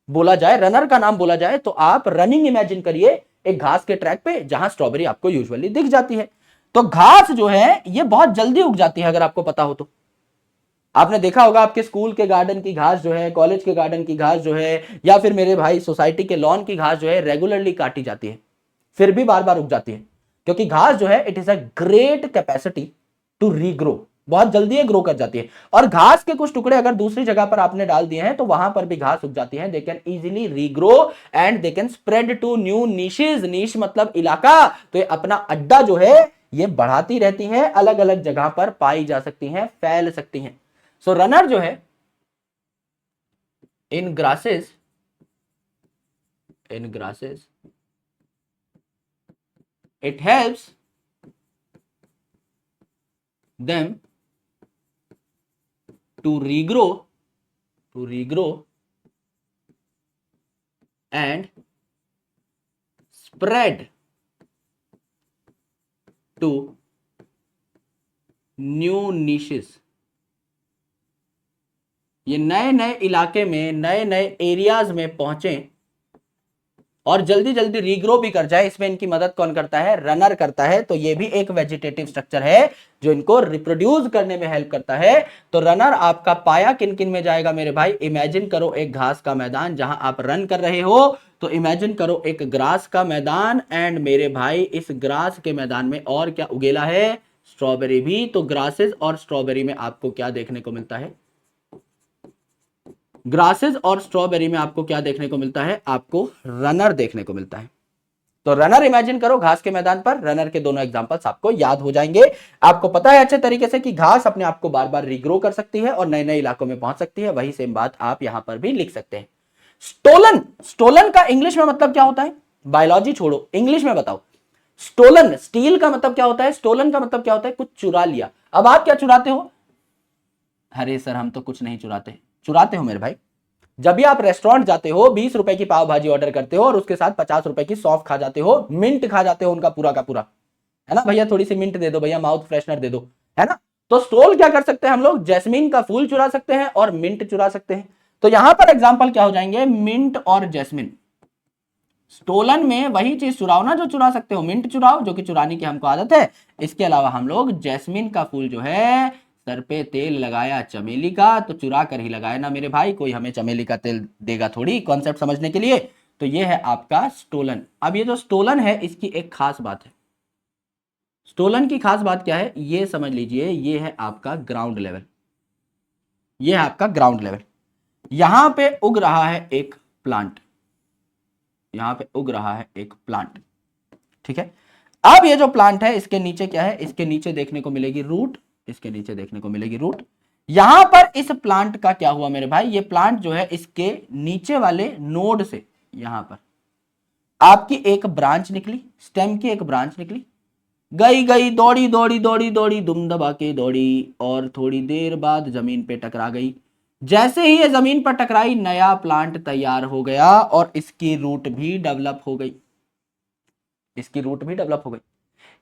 बोला जाए, रनर का नाम बोला जाए, तो आप रनिंग इमेजिन करिए एक घास के ट्रैक पे जहां स्ट्रॉबेरी आपको यूजुअली दिख जाती है। तो घास जो है ये बहुत जल्दी उग जाती है, अगर आपको पता हो तो। आपने देखा होगा आपके स्कूल के गार्डन की घास जो है, कॉलेज के गार्डन की घास जो है, या फिर मेरे भाई सोसाइटी के लॉन की घास जो है, रेगुलरली काटी जाती है, फिर भी बार बार उग जाती है, क्योंकि घास जो है it is a great capacity to regrow, बहुत जल्दी ग्रो कर जाती है। और घास के कुछ टुकड़े अगर दूसरी जगह पर आपने डाल दिए हैं तो वहां पर भी घास उग जाती है। They can easily regrow and they can spread to new niches, niche मतलब इलाका, तो ये अपना अड्डा जो है ये बढ़ाती रहती हैं, अलग अलग जगह पर पाई जा सकती हैं, फैल सकती हैं। सो रनर जो है इन grasses it helps them to regrow and spread to new niches। ये नए नए इलाके में, नए नए एरियाज में पहुंचे और जल्दी जल्दी रीग्रो भी कर जाए। इसमें इनकी मदद कौन करता है, रनर करता है। तो ये भी एक वेजिटेटिव स्ट्रक्चर है जो इनको रिप्रोड्यूस करने में हेल्प करता है। तो रनर आपका पाया किन किन में जाएगा मेरे भाई, इमेजिन करो एक घास का मैदान जहां आप रन कर रहे हो, तो इमेजिन करो एक ग्रास का मैदान, एंड मेरे भाई इस ग्रास के मैदान में और क्या उगेला है, स्ट्रॉबेरी भी। तो ग्रासेस और स्ट्रॉबेरी में आपको क्या देखने को मिलता है, ग्रासेस और स्ट्रॉबेरी में आपको क्या देखने को मिलता है, आपको रनर देखने को मिलता है। तो रनर इमेजिन करो घास के मैदान पर, रनर के दोनों एग्जांपल्स आपको याद हो जाएंगे। आपको पता है अच्छे तरीके से कि घास अपने आप को बार बार रीग्रो कर सकती है और नए नए इलाकों में पहुंच सकती है। वही सेम बात आप यहां पर भी लिख सकते हैं। स्टोलन, स्टोलन का इंग्लिश में मतलब क्या होता है, बायोलॉजी छोड़ो, इंग्लिश में बताओ। स्टोलन, स्टील का मतलब क्या होता है, स्टोलन का मतलब क्या होता है, कुछ चुरा लिया। अब आप क्या चुराते हो, अरे सर हम तो कुछ नहीं चुराते। चुराते हो मेरे भाई। जब भी आप रेस्टोरेंट जाते हो, 20 रुपए की पाव भाजी ऑर्डर करते हो और उसके साथ 50 रुपए की सौंफ खा जाते हो, मिंट खा जाते हो उनका पूरा का पूरा, है ना भैया, थोड़ी सी मिंट दे दो भैया, माउथ फ्रेशनर दे दो, है ना। तो स्टोल क्या कर सकते हैं हम लोग, जैस्मीन का फूल चुरा सकते हैं और मिंट चुरा सकते हैं। तो यहां पर एग्जाम्पल क्या हो जाएंगे, मिंट और जैस्मिन। स्टोलन में वही चीज चुराओ ना जो चुरा सकते हो, मिंट चुराओ जो कि चुराने की हमको आदत है। इसके अलावा हम लोग जैस्मिन का फूल जो है, सर पे तेल लगाया चमेली का, तो चुरा कर ही लगाया ना मेरे भाई, कोई हमें चमेली का तेल देगा थोड़ी, कॉन्सेप्ट समझने के लिए। तो ये है आपका स्टोलन। अब ये जो स्टोलन है इसकी एक खास बात है। स्टोलन की खास बात क्या है ये समझ लीजिए, ये है आपका ग्राउंड लेवल, ये है आपका ग्राउंड लेवल। यहां पे उग रहा है एक प्लांट, यहां पे उग रहा है एक प्लांट, ठीक है। अब ये जो प्लांट है इसके नीचे क्या है, इसके नीचे देखने को मिलेगी रूट, इसके नीचे देखने को मिलेगी रूट। यहां पर इस प्लांट का क्या हुआ मेरे भाई, ये प्लांट जो है इसके नीचे वाले नोड से यहां पर आपकी एक ब्रांच निकली, स्टेम की एक ब्रांच निकली, गई गई दौड़ी दौड़ी दौड़ी दौड़ी दुम दबा के दौड़ी और थोड़ी देर बाद जमीन पे टकरा गई। जैसे ही ये जमीन पर टकराई नया प्लांट तैयार हो गया और इसकी रूट भी डेवलप हो गई, इसकी रूट भी डेवलप हो गई।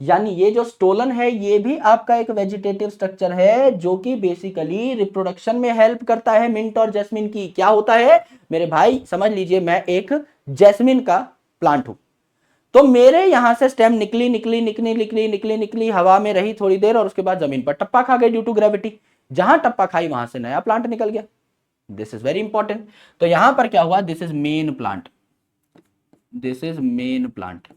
यानी ये जो स्टोलन है ये भी आपका एक वेजिटेटिव स्ट्रक्चर है जो कि बेसिकली रिप्रोडक्शन में हेल्प करता है मिंट और जैस्मिन की। क्या होता है मेरे भाई, समझ लीजिए मैं एक जैस्मिन का प्लांट हूं, तो मेरे यहां से स्टेम निकली निकली निकली निकली निकली निकली, हवा में रही थोड़ी देर और उसके बाद जमीन पर टप्पा खा गई ड्यू टू ग्रेविटी। जहां टप्पा खाई वहां से नया प्लांट निकल गया। This is very important. तो यहां पर क्या हुआ, this is main plant, this is main plant.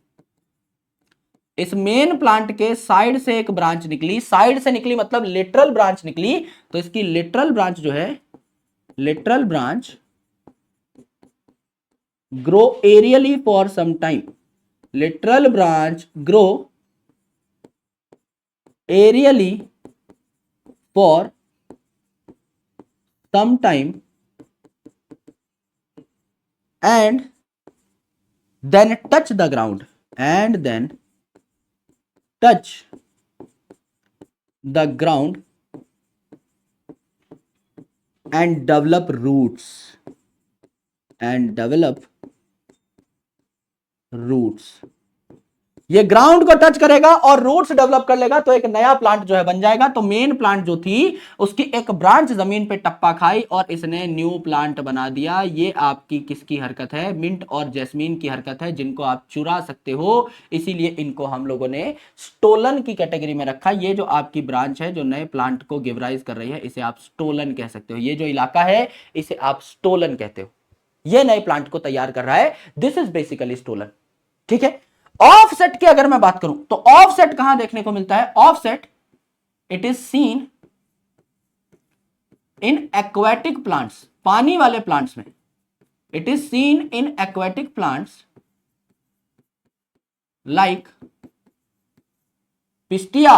इस मेन प्लांट के साइड से एक ब्रांच निकली, साइड से निकली मतलब लिटरल ब्रांच निकली, तो इसकी लिटरल ब्रांच जो है, lateral branch grow aerially for some time, lateral branch grow aerially for some time and then touch the ground, and then touch the ground and develop roots, and develop roots। ये ground को touch करेगा और roots develop कर लेगा तो एक नया plant जो है बन जाएगा। तो मेन प्लांट जो थी उसकी एक ब्रांच जमीन पे टप्पा खाई और इसने न्यू प्लांट बना दिया। ये आपकी किसकी हरकत है, मिंट और जैस्मीन की हरकत है, जिनको आप चुरा सकते हो, इसीलिए इनको हम लोगों ने स्टोलन की कैटेगरी में रखा। ये जो आपकी ब्रांच है जो नए प्लांट को गिव राइज कर रही है, इसे आप स्टोलन कह सकते हो। ये जो इलाका है इसे आप स्टोलन कहते हो। ये नए प्लांट को तैयार कर रहा है, दिस इज बेसिकली स्टोलन। ठीक है। ऑफसेट की अगर मैं बात करूं तो ऑफसेट कहां देखने को मिलता है, offset it is seen in aquatic plants, पानी वाले प्लांट्स में। It is seen in aquatic plants like Pistia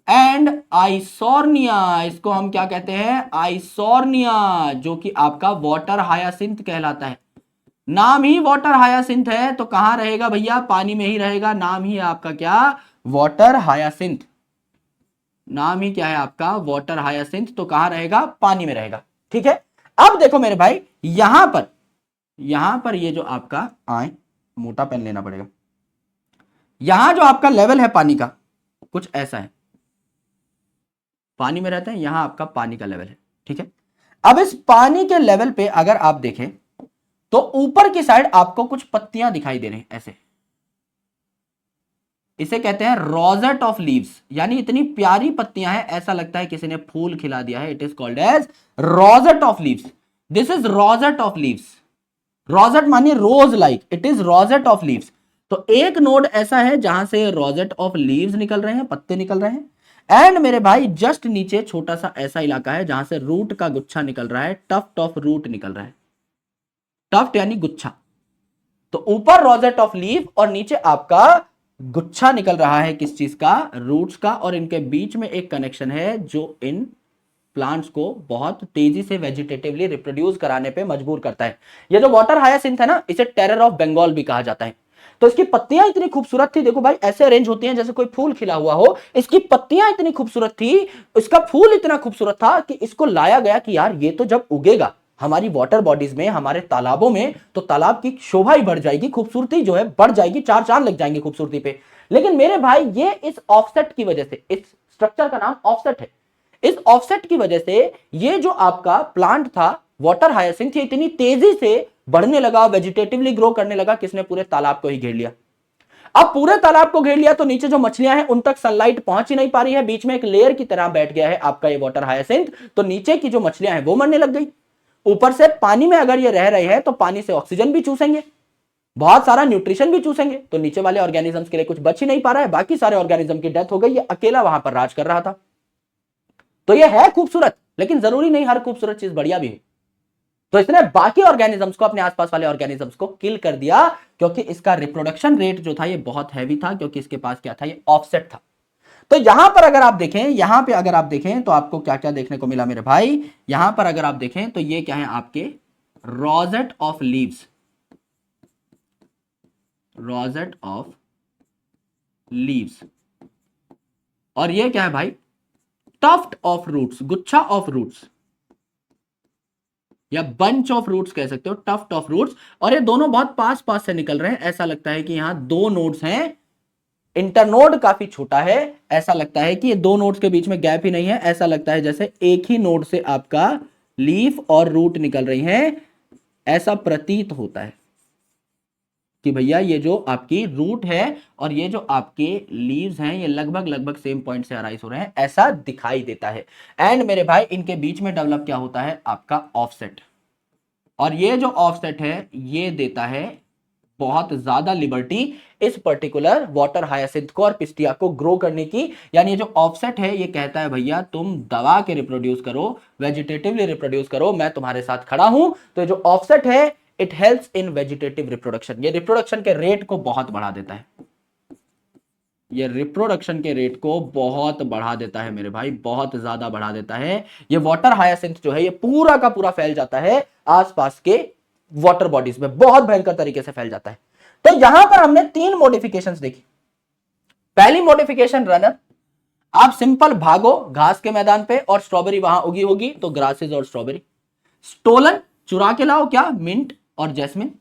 and Eichhornia. इसको हम क्या कहते हैं, आइसोर्निया, जो कि आपका वाटर हायासिंथ कहलाता है। नाम ही वाटर हायासिंथ है तो कहां रहेगा भैया, पानी में ही रहेगा। नाम ही आपका क्या, वाटर हायासिंथ। नाम ही क्या है आपका, वाटर हायासिंथ, तो कहां रहेगा, पानी में रहेगा। ठीक है। अब देखो मेरे भाई, यहां पर ये जो आपका आए, मोटा पेन लेना पड़ेगा। यहां जो आपका लेवल है पानी का कुछ ऐसा है, पानी में रहते हैं, यहां आपका पानी का लेवल है। ठीक है। अब इस पानी के लेवल पे अगर आप देखें तो ऊपर की साइड आपको कुछ पत्तियां दिखाई दे रही हैं ऐसे, इसे कहते हैं रोजेट ऑफ लीव्स, यानी इतनी प्यारी पत्तियां हैं ऐसा लगता है किसी ने फूल खिला दिया है। It is called as rosette of leaves. This is rosette of leaves. Rosette मानिए rose like, it is rosette of leaves. तो एक नोड ऐसा है जहां से रोजेट ऑफ लीव्स निकल रहे हैं, पत्ते निकल रहे हैं। एंड मेरे भाई जस्ट नीचे छोटा सा ऐसा इलाका है जहां से रूट का गुच्छा निकल रहा है, टफ्ट ऑफ रूट निकल रहा है। टफ्ट यानी गुच्छा। तो ऊपर रोजेट ऑफ लीफ और नीचे आपका गुच्छा निकल रहा है किस चीज का, रूट्स का। और इनके बीच में एक कनेक्शन है जो इन प्लांट्स को बहुत तेजी से वेजिटेटिवली रिप्रोड्यूस कराने पे मजबूर करता है। ये जो वाटर हायासिंथ है ना, इसे टेरर ऑफ बंगाल भी कहा जाता है। तो इसकी पत्तियां इतनी खूबसूरत थी, देखो भाई ऐसे अरेंज होती हैं जैसे कोई फूल खिला हुआ हो। इसकी पत्तियां इतनी खूबसूरत थी, इसका फूल इतना खूबसूरत था कि इसको लाया गया कि यार ये तो जब उगेगा हमारी वाटर बॉडीज में, हमारे तालाबों में, तो तालाब की शोभा ही बढ़ जाएगी, खूबसूरती जो है बढ़ जाएगी, चार चांद लग जाएंगे खूबसूरती पे। लेकिन मेरे भाई ये इस ऑफसेट की वजह से, इस स्ट्रक्चर का नाम ऑफसेट है, इस ऑफसेट की वजह से ये जो आपका प्लांट था वाटर हायासिंथ, ये इतनी तेजी से बढ़ने लगा, वेजिटेटिवली ग्रो करने लगा, किसने, पूरे तालाब को ही घेर लिया। अब पूरे तालाब को घेर लिया तो नीचे जो मछलियां हैं उन तक सनलाइट पहुंच ही नहीं पा रही है, बीच में एक लेयर की तरह बैठ गया है आपका ये वाटर हायासिंथ। तो नीचे की जो मछलियां हैं वो मरने लग गई। ऊपर से पानी में अगर ये रह रहे हैं तो पानी से ऑक्सीजन भी चूसेंगे, बहुत सारा न्यूट्रिशन भी चूसेंगे, तो नीचे वाले ऑर्गेनिजम्स के लिए कुछ बच ही नहीं पा रहा है, बाकी सारे ऑर्गेनिज्म की डेथ हो गई, ये अकेला वहां पर राज कर रहा था। तो ये है खूबसूरत, लेकिन जरूरी नहीं हर खूबसूरत चीज बढ़िया भी है। तो इसने बाकी ऑर्गेनिजम्स को, अपने आसपास वाले ऑर्गेनिजम्स को किल कर दिया, क्योंकि इसका रिप्रोडक्शन रेट जो था ये बहुत हैवी था, क्योंकि इसके पास क्या था, ये ऑफसेट था। तो यहां पर अगर आप देखें, यहां पे अगर आप देखें तो आपको क्या क्या देखने को मिला मेरे भाई, यहां पर अगर आप देखें तो ये क्या है आपके rosette of leaves, rosette of leaves. और ये क्या है भाई, टफ्ट ऑफ रूट्स, गुच्छा ऑफ रूट्स। या बंच ऑफ रूट्स कह सकते हो, टफ्ट ऑफ रूट्स। और ये दोनों बहुत पास पास से निकल रहे हैं, ऐसा लगता है कि यहां दो नोड्स हैं, इंटरनोड काफी छोटा है, ऐसा लगता है कि ये दो नोड्स के बीच में गैप ही नहीं है, ऐसा लगता है जैसे एक ही नोड से आपका लीफ और रूट निकल रही हैं, ऐसा प्रतीत होता है कि भैया ये जो आपकी रूट है और ये जो आपके लीव्स हैं ये लगभग लगभग सेम पॉइंट से अराइज हो रहे हैं, ऐसा दिखाई देता है। एंड मेरे भाई इनके बीच में डेवलप क्या होता है, आपका ऑफसेट। और ये जो ऑफसेट है ये देता है बहुत ज्यादा लिबर्टी इस पर्टिकुलर वाटर हायासिंथ को और पिस्टिया को ग्रो करने की। यानी ये जो ऑफसेट है ये कहता है भैया तुम दबा के रिप्रोड्यूस करो, वेजिटेटिवली रिप्रोड्यूस करो, मैं तुम्हारे साथ खड़ा हूं। तो जो ऑफसेट है it helps in vegetative reproduction, ये रिप्रोडक्शन के रेट को बहुत बढ़ा देता है, ये रिप्रोडक्शन के रेट को बहुत बढ़ा देता है मेरे भाई, बहुत ज्यादा बढ़ा देता है। ये वाटर हायासिंथ जो है ये पूरा का पूरा फैल जाता है आसपास के वाटर बॉडीज में, बहुत भयंकर तरीके से फैल जाता है। तो यहां पर हमने तीन मॉडिफिकेशंस देखी। पहली मॉडिफिकेशन रनर, आप सिंपल भागो घास के मैदान पे और स्ट्रॉबेरी वहां उगी होगी, तो ग्रासेस और स्ट्रॉबेरी। स्टोलन, चुरा के लाओ, क्या, मिंट और जैस्मिन।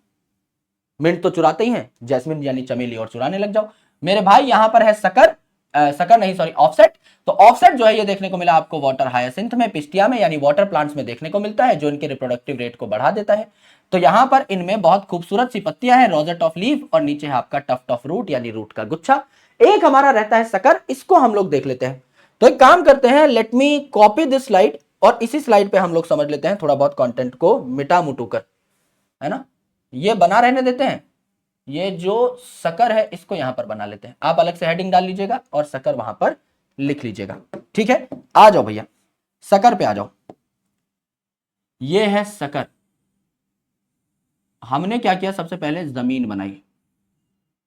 मिंट तो चुराते ही हैं, जैस्मिन यानी चमेली और चुराने लग जाओ। मेरे भाई यहां पर है सकर, सकर नहीं सॉरी ऑफसेट। तो ऑफसेट जो है ये देखने को मिला आपको वाटर हायासिंथ में, पिस्टिया में यानी वाटर प्लांट्स में देखने को मिलता है, जो इनके रिप्रोडक्टिव रेट को बढ़ा देता है। तो यहां पर इनमें बहुत खूबसूरत सी पत्तियां हैं, रोजेट ऑफ लीफ, और नीचे है आपका टफ्ट ऑफ रूट यानी रूट का गुच्छा। एक हमारा रहता है सकर, इसको हम लोग देख लेते हैं। तो एक काम करते हैं, let me copy this slide, और इसी स्लाइड पे हम लोग समझ लेते हैं थोड़ा बहुत कंटेंट को मिटा मुटू कर, है ना। ये बना रहने देते हैं, ये जो सकर है इसको यहां पर बना लेते हैं। आप अलग से हेडिंग डाल लीजिएगा और सकर वहां पर लिख लीजिएगा, ठीक है। आ जाओ भैया सकर पे आ जाओ। ये है सकर। हमने क्या किया, सबसे पहले जमीन बनाई,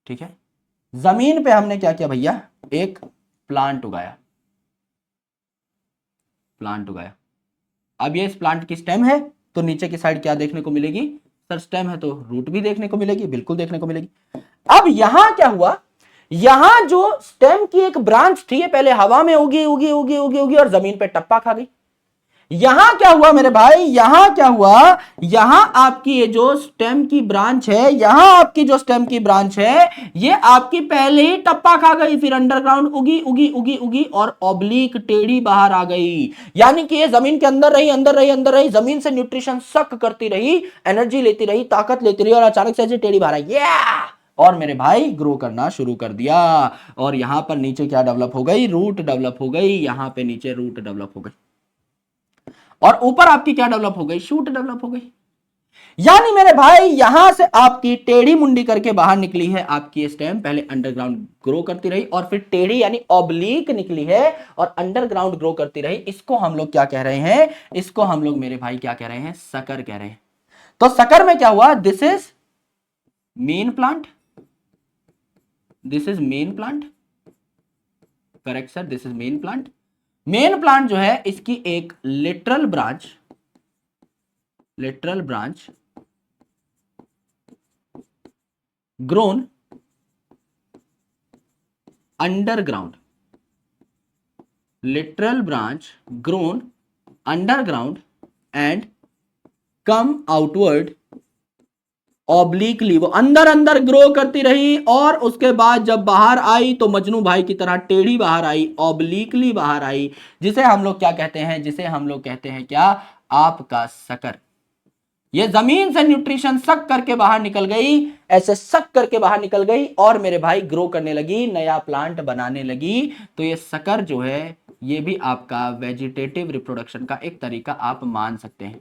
ठीक है। जमीन पे हमने क्या किया भैया, एक प्लांट उगाया, प्लांट उगाया। अब ये इस प्लांट की स्टेम है, तो नीचे की साइड क्या देखने को मिलेगी, सर स्टेम है तो रूट भी देखने को मिलेगी, बिल्कुल देखने को मिलेगी। अब यहां क्या हुआ, यहां जो स्टेम की एक ब्रांच थी पहले हवा में उगी उगी उगी उगी उगी और जमीन पे टप्पा खा गई। यहां क्या हुआ मेरे भाई, यहां क्या हुआ, यहां आपकी ये जो स्टेम की ब्रांच है, यहां आपकी जो स्टेम की ब्रांच है ये आपकी पहले ही टप्पा खा गई, फिर अंडरग्राउंड उगी उगी उगी उगी और ऑब्लिक टेढ़ी बाहर आ गई। यानी कि ये जमीन के अंदर रही अंदर रही अंदर रही, जमीन से न्यूट्रिशन सक करती रही, एनर्जी लेती रही, ताकत लेती रही, और अचानक से ऐसे टेढ़ी बाहर आई, और मेरे भाई ग्रो करना शुरू कर दिया। और यहां पर नीचे क्या डेवलप हो गई, रूट डेवलप हो गई, यहां पे नीचे रूट डेवलप हो गई, और ऊपर आपकी क्या डेवलप हो गई, शूट डेवलप हो गई। यानी मेरे भाई यहां से आपकी टेढ़ी मुंडी करके बाहर निकली है आपकी स्टेम, पहले अंडरग्राउंड ग्रो करती रही और फिर टेढ़ी यानी ऑब्लिक निकली है और अंडरग्राउंड ग्रो करती रही। इसको हम लोग क्या कह रहे हैं, इसको हम लोग मेरे भाई क्या कह रहे हैं, सकर कह रहे हैं। तो सकर में क्या हुआ, this is main plant, this is main plant, correct sir, this is main plant. Main plant जो है इसकी एक literal branch, literal branch grown underground, literal branch grown underground and come outward obliquely, वो अंदर अंदर ग्रो करती रही और उसके बाद जब बाहर आई तो मजनू भाई की तरह टेढ़ी बाहर आई, ऑब्लिकली बाहर आई, जिसे हम लोग क्या कहते हैं, जिसे हम लोग कहते हैं क्या, आपका सकर। ये जमीन से न्यूट्रिशन सक करके बाहर निकल गई, ऐसे सक करके बाहर निकल गई और मेरे भाई ग्रो करने लगी, नया प्लांट बनाने लगी। तो ये सकर जो है ये भी आपका वेजिटेटिव रिप्रोडक्शन का एक तरीका आप मान सकते हैं।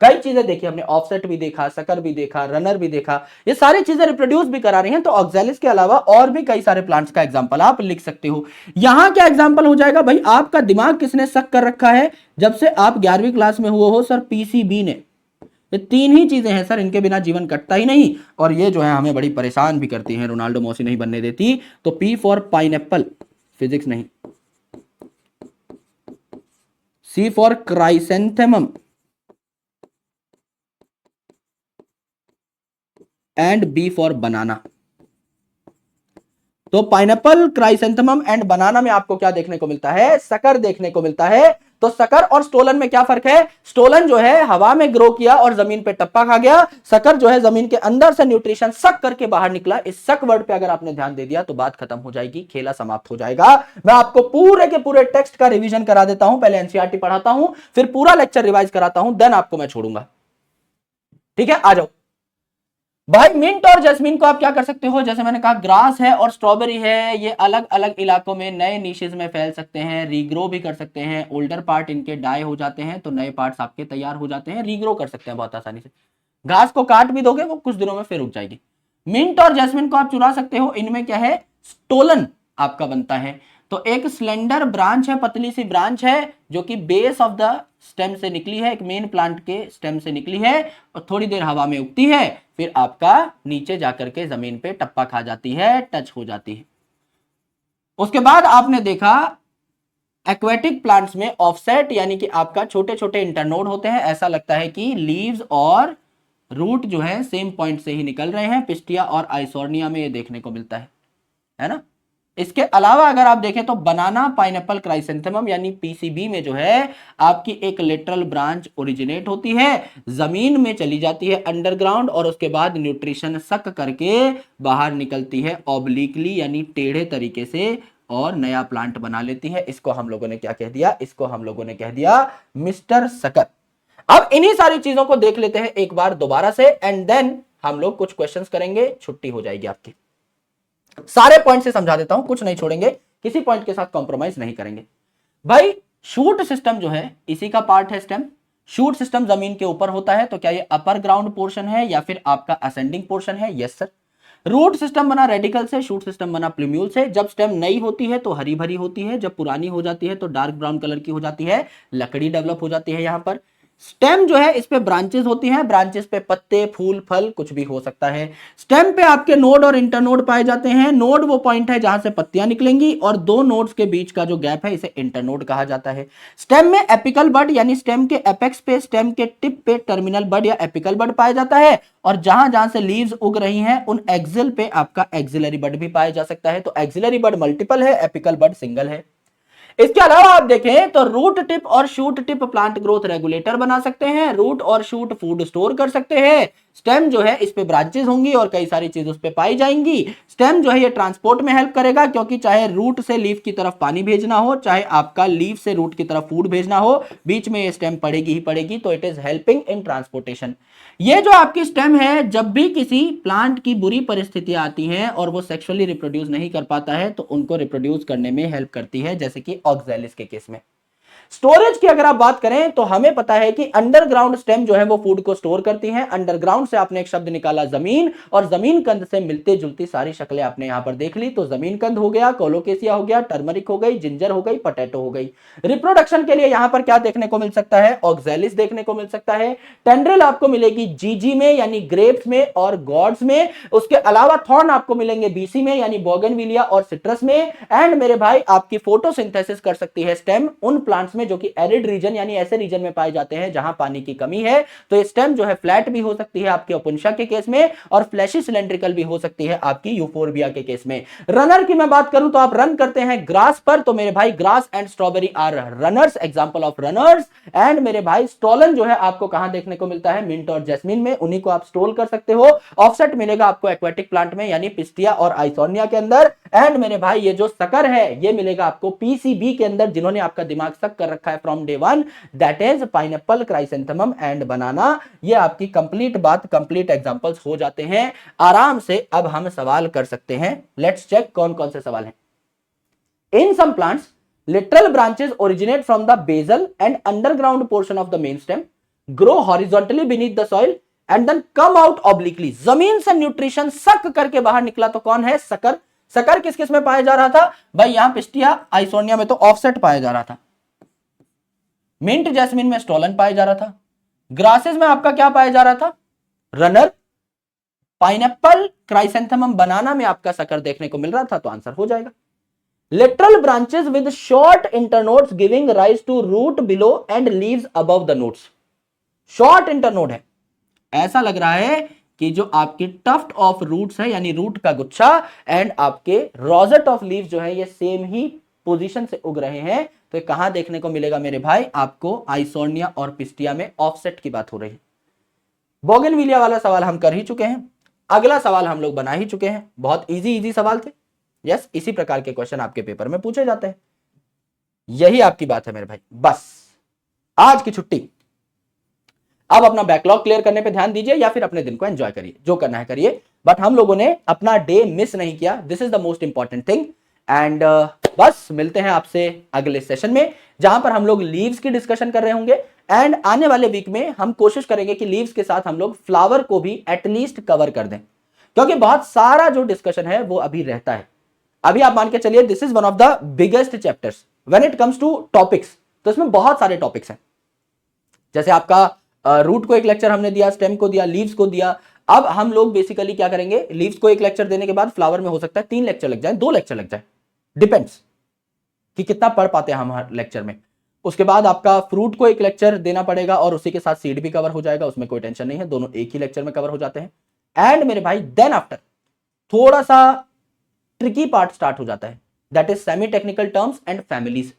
कई चीजें देखी हमने, ऑफसेट भी देखा, सकर भी देखा, रनर भी देखा, ये सारी चीजें रिप्रोड्यूस भी करा रही हैं। तो ऑक्सैलिस के अलावा और भी कई सारे प्लांट्स का एग्जांपल आप लिख सकते हो। यहां क्या एग्जांपल हो जाएगा भाई, आपका दिमाग किसने सक कर रखा है जब से आप 11वीं क्लास में हुए हो, सर पीसीबी ने। ये तीन ही चीजें हैं सर, इनके बिना जीवन कटता ही नहीं, और ये जो है हमें बड़ी परेशान भी करती हैं, रोनाल्डो मौसी नहीं बनने देती। तो पी फॉर पाइनएप्पल, फिजिक्स नहीं, C for chrysanthemum and B for banana. तो पाइनएप्पल, क्राइसेंथेमम एंड बनाना में आपको क्या देखने को मिलता है, सकर देखने को मिलता है। तो सकर और स्टोलन में क्या फर्क है? स्टोलन जो है हवा में ग्रो किया और जमीन पे टप्पा खा गया, सकर जो है जमीन के अंदर से न्यूट्रिशन सक करके बाहर निकला। इस सक वर्ड पे अगर आपने ध्यान दे दिया तो बात खत्म हो जाएगी, खेला समाप्त हो जाएगा। मैं आपको पूरे के पूरे टेक्स्ट का रिवीजन करा देता हूं, पहले एनसीईआरटी पढ़ाता हूं, फिर पूरा लेक्चर रिवाइज कराता हूं, देन आपको मैं छोड़ूंगा। ठीक है, आ जाओ भाई। मिंट और जैस्मीन को आप क्या कर सकते हो, जैसे मैंने कहा ग्रास है और स्ट्रॉबेरी है, ये अलग अलग इलाकों में नए नीशेज में फैल सकते हैं, रीग्रो भी कर सकते हैं। ओल्डर पार्ट इनके डाई हो जाते हैं तो नए पार्ट्स आपके तैयार हो जाते हैं, रीग्रो कर सकते हैं बहुत आसानी से। घास को काट भी दोगे वो कुछ दिनों में फिर उग जाएगी। मिंट और जैस्मिन को आप चुरा सकते हो, इनमें क्या है, स्टोलन आपका बनता है। तो एक स्लेंडर ब्रांच है, पतली सी ब्रांच है जो कि बेस ऑफ द स्टेम से निकली है, एक मेन प्लांट के स्टेम से निकली है और थोड़ी देर हवा में उगती है, फिर आपका नीचे जाकर के जमीन पे टप्पा खा जाती है, टच हो जाती है। उसके बाद आपने देखा एक्वेटिक प्लांट्स में ऑफसेट यानी कि आपका छोटे छोटे इंटरनोड होते हैं, ऐसा लगता है कि लीव्स और रूट जो है सेम पॉइंट से ही निकल रहे हैं। पिस्टिया और आइसोर्निया में ये देखने को मिलता है ना। इसके अलावा अगर आप देखें तो बनाना पाइनएप्पल क्राइसेंथेमम यानी पीसीबी में जो है आपकी एक लेटरल ब्रांच ओरिजिनेट होती है, जमीन में चली जाती है अंडरग्राउंड और उसके बाद न्यूट्रिशन सक करके बाहर निकलती है ऑब्लिकली यानी टेढ़े तरीके से और नया प्लांट बना लेती है। इसको हम लोगों ने क्या कह दिया, इसको हम लोगों ने कह दिया मिस्टर सकर। अब इन्हीं सारी चीजों को देख लेते हैं एक बार दोबारा से एंड देन हम लोग कुछ क्वेश्चंस करेंगे, छुट्टी हो जाएगी आपकी। सारे पॉइंट से समझा देता हूं, कुछ नहीं छोड़ेंगे, किसी पॉइंट के साथ कॉम्प्रोमाइज नहीं करेंगे। भाई शूट सिस्टम जो है इसी का पार्ट है स्टेम। शूट सिस्टम जमीन के ऊपर होता है, तो क्या ये अपर ग्राउंड पोर्शन है या फिर आपका असेंडिंग पोर्शन है? Yes sir. रूट सिस्टम बना रेडिकल से, शूट सिस्टम बना प्लूम्यूल से। जब स्टेम नई होती है तो हरी भरी होती है, जब पुरानी हो जाती है तो डार्क ब्राउन कलर की हो जाती है, लकड़ी डेवलप हो जाती है। यहां पर स्टेम जो है इस पे ब्रांचेस होती हैं, ब्रांचेस पे पत्ते फूल फल कुछ भी हो सकता है। स्टेम पे आपके नोड और इंटरनोड पाए जाते हैं। नोड वो पॉइंट है जहां से पत्तियां निकलेंगी और दो नोड्स के बीच का जो गैप है इसे इंटरनोड कहा जाता है। स्टेम में एपिकल बड यानी स्टेम के एपेक्स पे, स्टेम के टिप पे टर्मिनल बड या एपिकल बड पाया जाता है और जहां जहां से लीव्स उग रही हैं उन एक्सिल पे आपका एक्सिलरी बड भी पाया जा सकता है। तो एक्सिलरी बड मल्टीपल है, एपिकल बड सिंगल है। इसके अलावा आप देखें तो रूट टिप और shoot tip plant growth regulator बना सकते हैं, रूट और शूट फूड स्टोर कर सकते हैं। स्टेम जो है इस पे ब्रांचेस होंगी और कई सारी चीज उस पे पाई जाएंगी। स्टेम जो है ये ट्रांसपोर्ट में हेल्प करेगा क्योंकि चाहे रूट से लीफ की तरफ पानी भेजना हो, चाहे आपका लीफ से रूट की तरफ फूड भेजना हो, बीच में ये स्टेम पड़ेगी ही पड़ेगी, तो it is helping in transportation. ये जो आपकी स्टेम है जब भी किसी प्लांट की बुरी परिस्थितियां आती हैं और वो सेक्सुअली रिप्रोड्यूस नहीं कर पाता है तो उनको रिप्रोड्यूस करने में हेल्प करती है, जैसे कि ऑक्सैलिस के केस में। स्टोरेज की अगर आप बात करें तो हमें पता है कि अंडरग्राउंड स्टेम जो है वो फूड को स्टोर करती है। अंडरग्राउंड से आपने एक शब्द निकाला जमीन, और जमीन कंद से मिलते जुलती सारी शक्लें आपने यहां पर देख ली। तो जमीन कंद हो गया, कोलोकेसिया हो गया, टर्मरिक हो गई, जिंजर हो गई, पोटैटो हो गई। रिप्रोडक्शन के लिए यहां पर क्या देखने को मिल सकता है, ऑक्सैलिस देखने को मिल सकता है। टेंड्रिल आपको मिलेगी जीजी में यानी ग्रेप्स में और गॉड्स में। उसके अलावा थॉर्न आपको मिलेंगे बीसी में यानी बोगनविलिया और सिट्रस में। एंड मेरे भाई आपकी फोटोसिंथेसिस कर सकती है स्टेम उन प्लांट्स में जो कि एरिड रीजन यानी ऐसे रीजन में पाए जाते हैं जहां पानी की कमी है। तो ये स्टेम जो है फ्लैट भी हो सकती है आपके ओपुंशा के केस में और फ्लैशी सिलेंड्रिकल भी हो सकती है आपकी यूफोर्बिया के केस में। रनर की मैं बात करूं तो आप रन करते हैं ग्रास पर, तो मेरे भाई grass and strawberry are runners, example of runners. And मेरे भाई स्टोलन जो है आपको कहां देखने को मिलता है, मिंट और जैस्मिन में, उन्हीं को आप स्टोल कर सकते हो। ऑफसेट मिलेगा आपको एक्वेटिक प्लांट में यानी पिस्टिया और आइसोनिया के अंदर। एंड मेरे भाई ये जो सकर है ये मिलेगा आपको पीसीबी के अंदर, जिन्होंने आपका दिमाग सक कर रखा है from day one, that is pineapple chrysanthemum and banana. ये आपकी कंप्लीट बात, कंप्लीट एग्जांपल्स हो जाते हैं आराम से। अब हम सवाल कर सकते हैं, लेट्स चेक कौन कौन से सवाल हैं। In some plants literal branches originate from the basal and underground portion of the main stem, grow horizontally beneath the soil and then come out obliquely। जमीन से न्यूट्रिशन सक करके बाहर निकला तो कौन है, सकर। सकर किस किस में पाया जा रहा था भाई, यहां पिस्टिया आइसोनिया में तो ऑफसेट पाया जा रहा था, मिंट जैस्मिन में स्टोलन पाया जा रहा था, ग्रासेस में आपका क्या पाया जा रहा था, रनर, पाइनएप्पल क्राइसेंथेमम बनाना में आपका सकर देखने को मिल रहा था, तो आंसर हो जाएगा। Lateral branches with short internodes giving rise to root below and leaves above the nodes। Short internode है, ऐसा लग रहा है कि जो आपकी टफ्ट ऑफ रूट्स है यानी रूट का गुच्छा एंड आपके रोजेट ऑफ लीव्स जो है ये सेम ही पोजीशन से उग रहे हैं, तो कहां देखने को मिलेगा मेरे भाई आपको, आइसोर्निया और पिस्टिया में ऑफसेट की बात हो रही है। बोगनविलिया वाला सवाल हम कर ही चुके हैं, अगला सवाल हम लोग बना ही चुके हैं, बहुत इजी सवाल थे। यस, इसी प्रकार के क्वेश्चन आपके पेपर में पूछे जाते हैं, यही आपकी बात है मेरे भाई। बस आज की छुट्टी, अब अपना बैकलॉग क्लियर करने पे ध्यान दीजिए या फिर अपने दिन को एंजॉय करिए, जो करना है करिए, बट हम लोगों ने अपना डे मिस नहीं किया, this is the most important thing. And बस मिलते हैं आपसे अगले सेशन में, जहां पर हम लोग लीव्स की डिस्कशन कर रहे होंगे। एंड आने वाले वीक में हम कोशिश करेंगे कि लीव्स के साथ हम लोग फ्लावर को भी एटलीस्ट कवर कर दें, क्योंकि बहुत सारा जो डिस्कशन है वो अभी रहता है। अभी आप मान के चलिए this is one of the biggest chapters when it comes to topics, तो इसमें बहुत सारे टॉपिक्स हैं। जैसे आपका रूट को एक लेक्चर हमने दिया, स्टेम को दिया, लीव्स को दिया। अब हम लोग बेसिकली क्या करेंगे, लीव्स को एक लेक्चर देने के बाद फ्लावर में हो सकता है 3 लेक्चर लग जाए, 2 लेक्चर लग जाए, डिपेंड्स कि कितना पढ़ पाते हैं हम हर लेक्चर में। उसके बाद आपका फ्रूट को एक लेक्चर देना पड़ेगा और उसी के साथ सीड भी कवर हो जाएगा, उसमें कोई टेंशन नहीं है, दोनों एक ही लेक्चर में कवर हो जाते हैं। एंड मेरे भाई देन आफ्टर थोड़ा सा ट्रिकी पार्ट स्टार्ट हो जाता है, that is semi technical terms and families,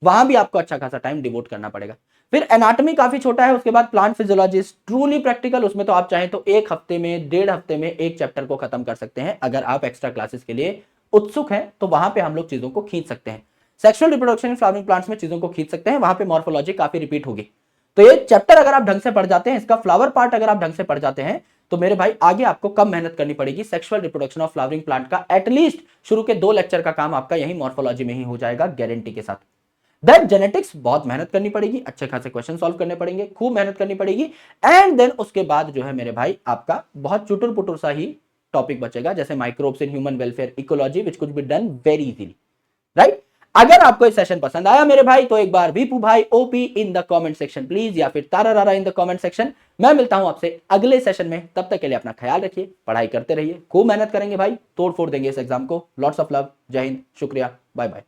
वहां भी आपको अच्छा खासा टाइम डिवोट करना पड़ेगा। फिर एनाटॉमी काफी छोटा है, उसके बाद प्लांट फिजियोलॉजी ट्रूली प्रैक्टिकल, उसमें तो आप चाहें तो 1 हफ्ते में 1.5 हफ्ते में एक चैप्टर को खत्म कर सकते हैं। अगर आप एक्स्ट्रा क्लासेस के लिए उत्सुक हैं तो वहां पे हम लोग चीजों को खींच सकते हैं। Sexual reproduction in flowering plants में चीजों को खींच सकते हैं, वहां पे मॉर्फोलॉजी काफी रिपीट होगी। तो ये चैप्टर अगर आप ढंग से पढ़ जाते हैं, इसका फ्लावर पार्ट अगर आप ढंग से पढ़ जाते हैं, तो मेरे भाई आगे आपको कम मेहनत करनी पड़ेगी। Sexual reproduction of flowering plant का एटलीस्ट शुरू के 2 लेक्चर का काम आपका यही मॉर्फोलॉजी में ही हो जाएगा गारंटी के साथ। देन जेनेटिक्स बहुत मेहनत करनी पड़ेगी, अच्छे खासे क्वेश्चन सॉल्व करने पड़ेंगे, खूब मेहनत करनी पड़ेगी। एंड देन उसके बाद जो है मेरे भाई आपका बहुत चुटुर पुटुर सा ही टॉपिक बचेगा, जैसे microbes in human welfare ecology, which could be done very easily, right. अगर आपको इस सेशन पसंद आया मेरे भाई, तो एक बार वीपू भाई OP in the comment section please, या फिर तारा रारा इन द कमेंट सेक्शन। मैं मिलता हूं आपसे अगले सेशन में, तब तक के लिए अपना ख्याल रखिए, पढ़ाई करते रहिए, खूब मेहनत करेंगे भाई, तोड़ फोड़ देंगे इस एग्जाम को। लॉट्स ऑफ लव, जय हिंद, शुक्रिया, बाय बाय।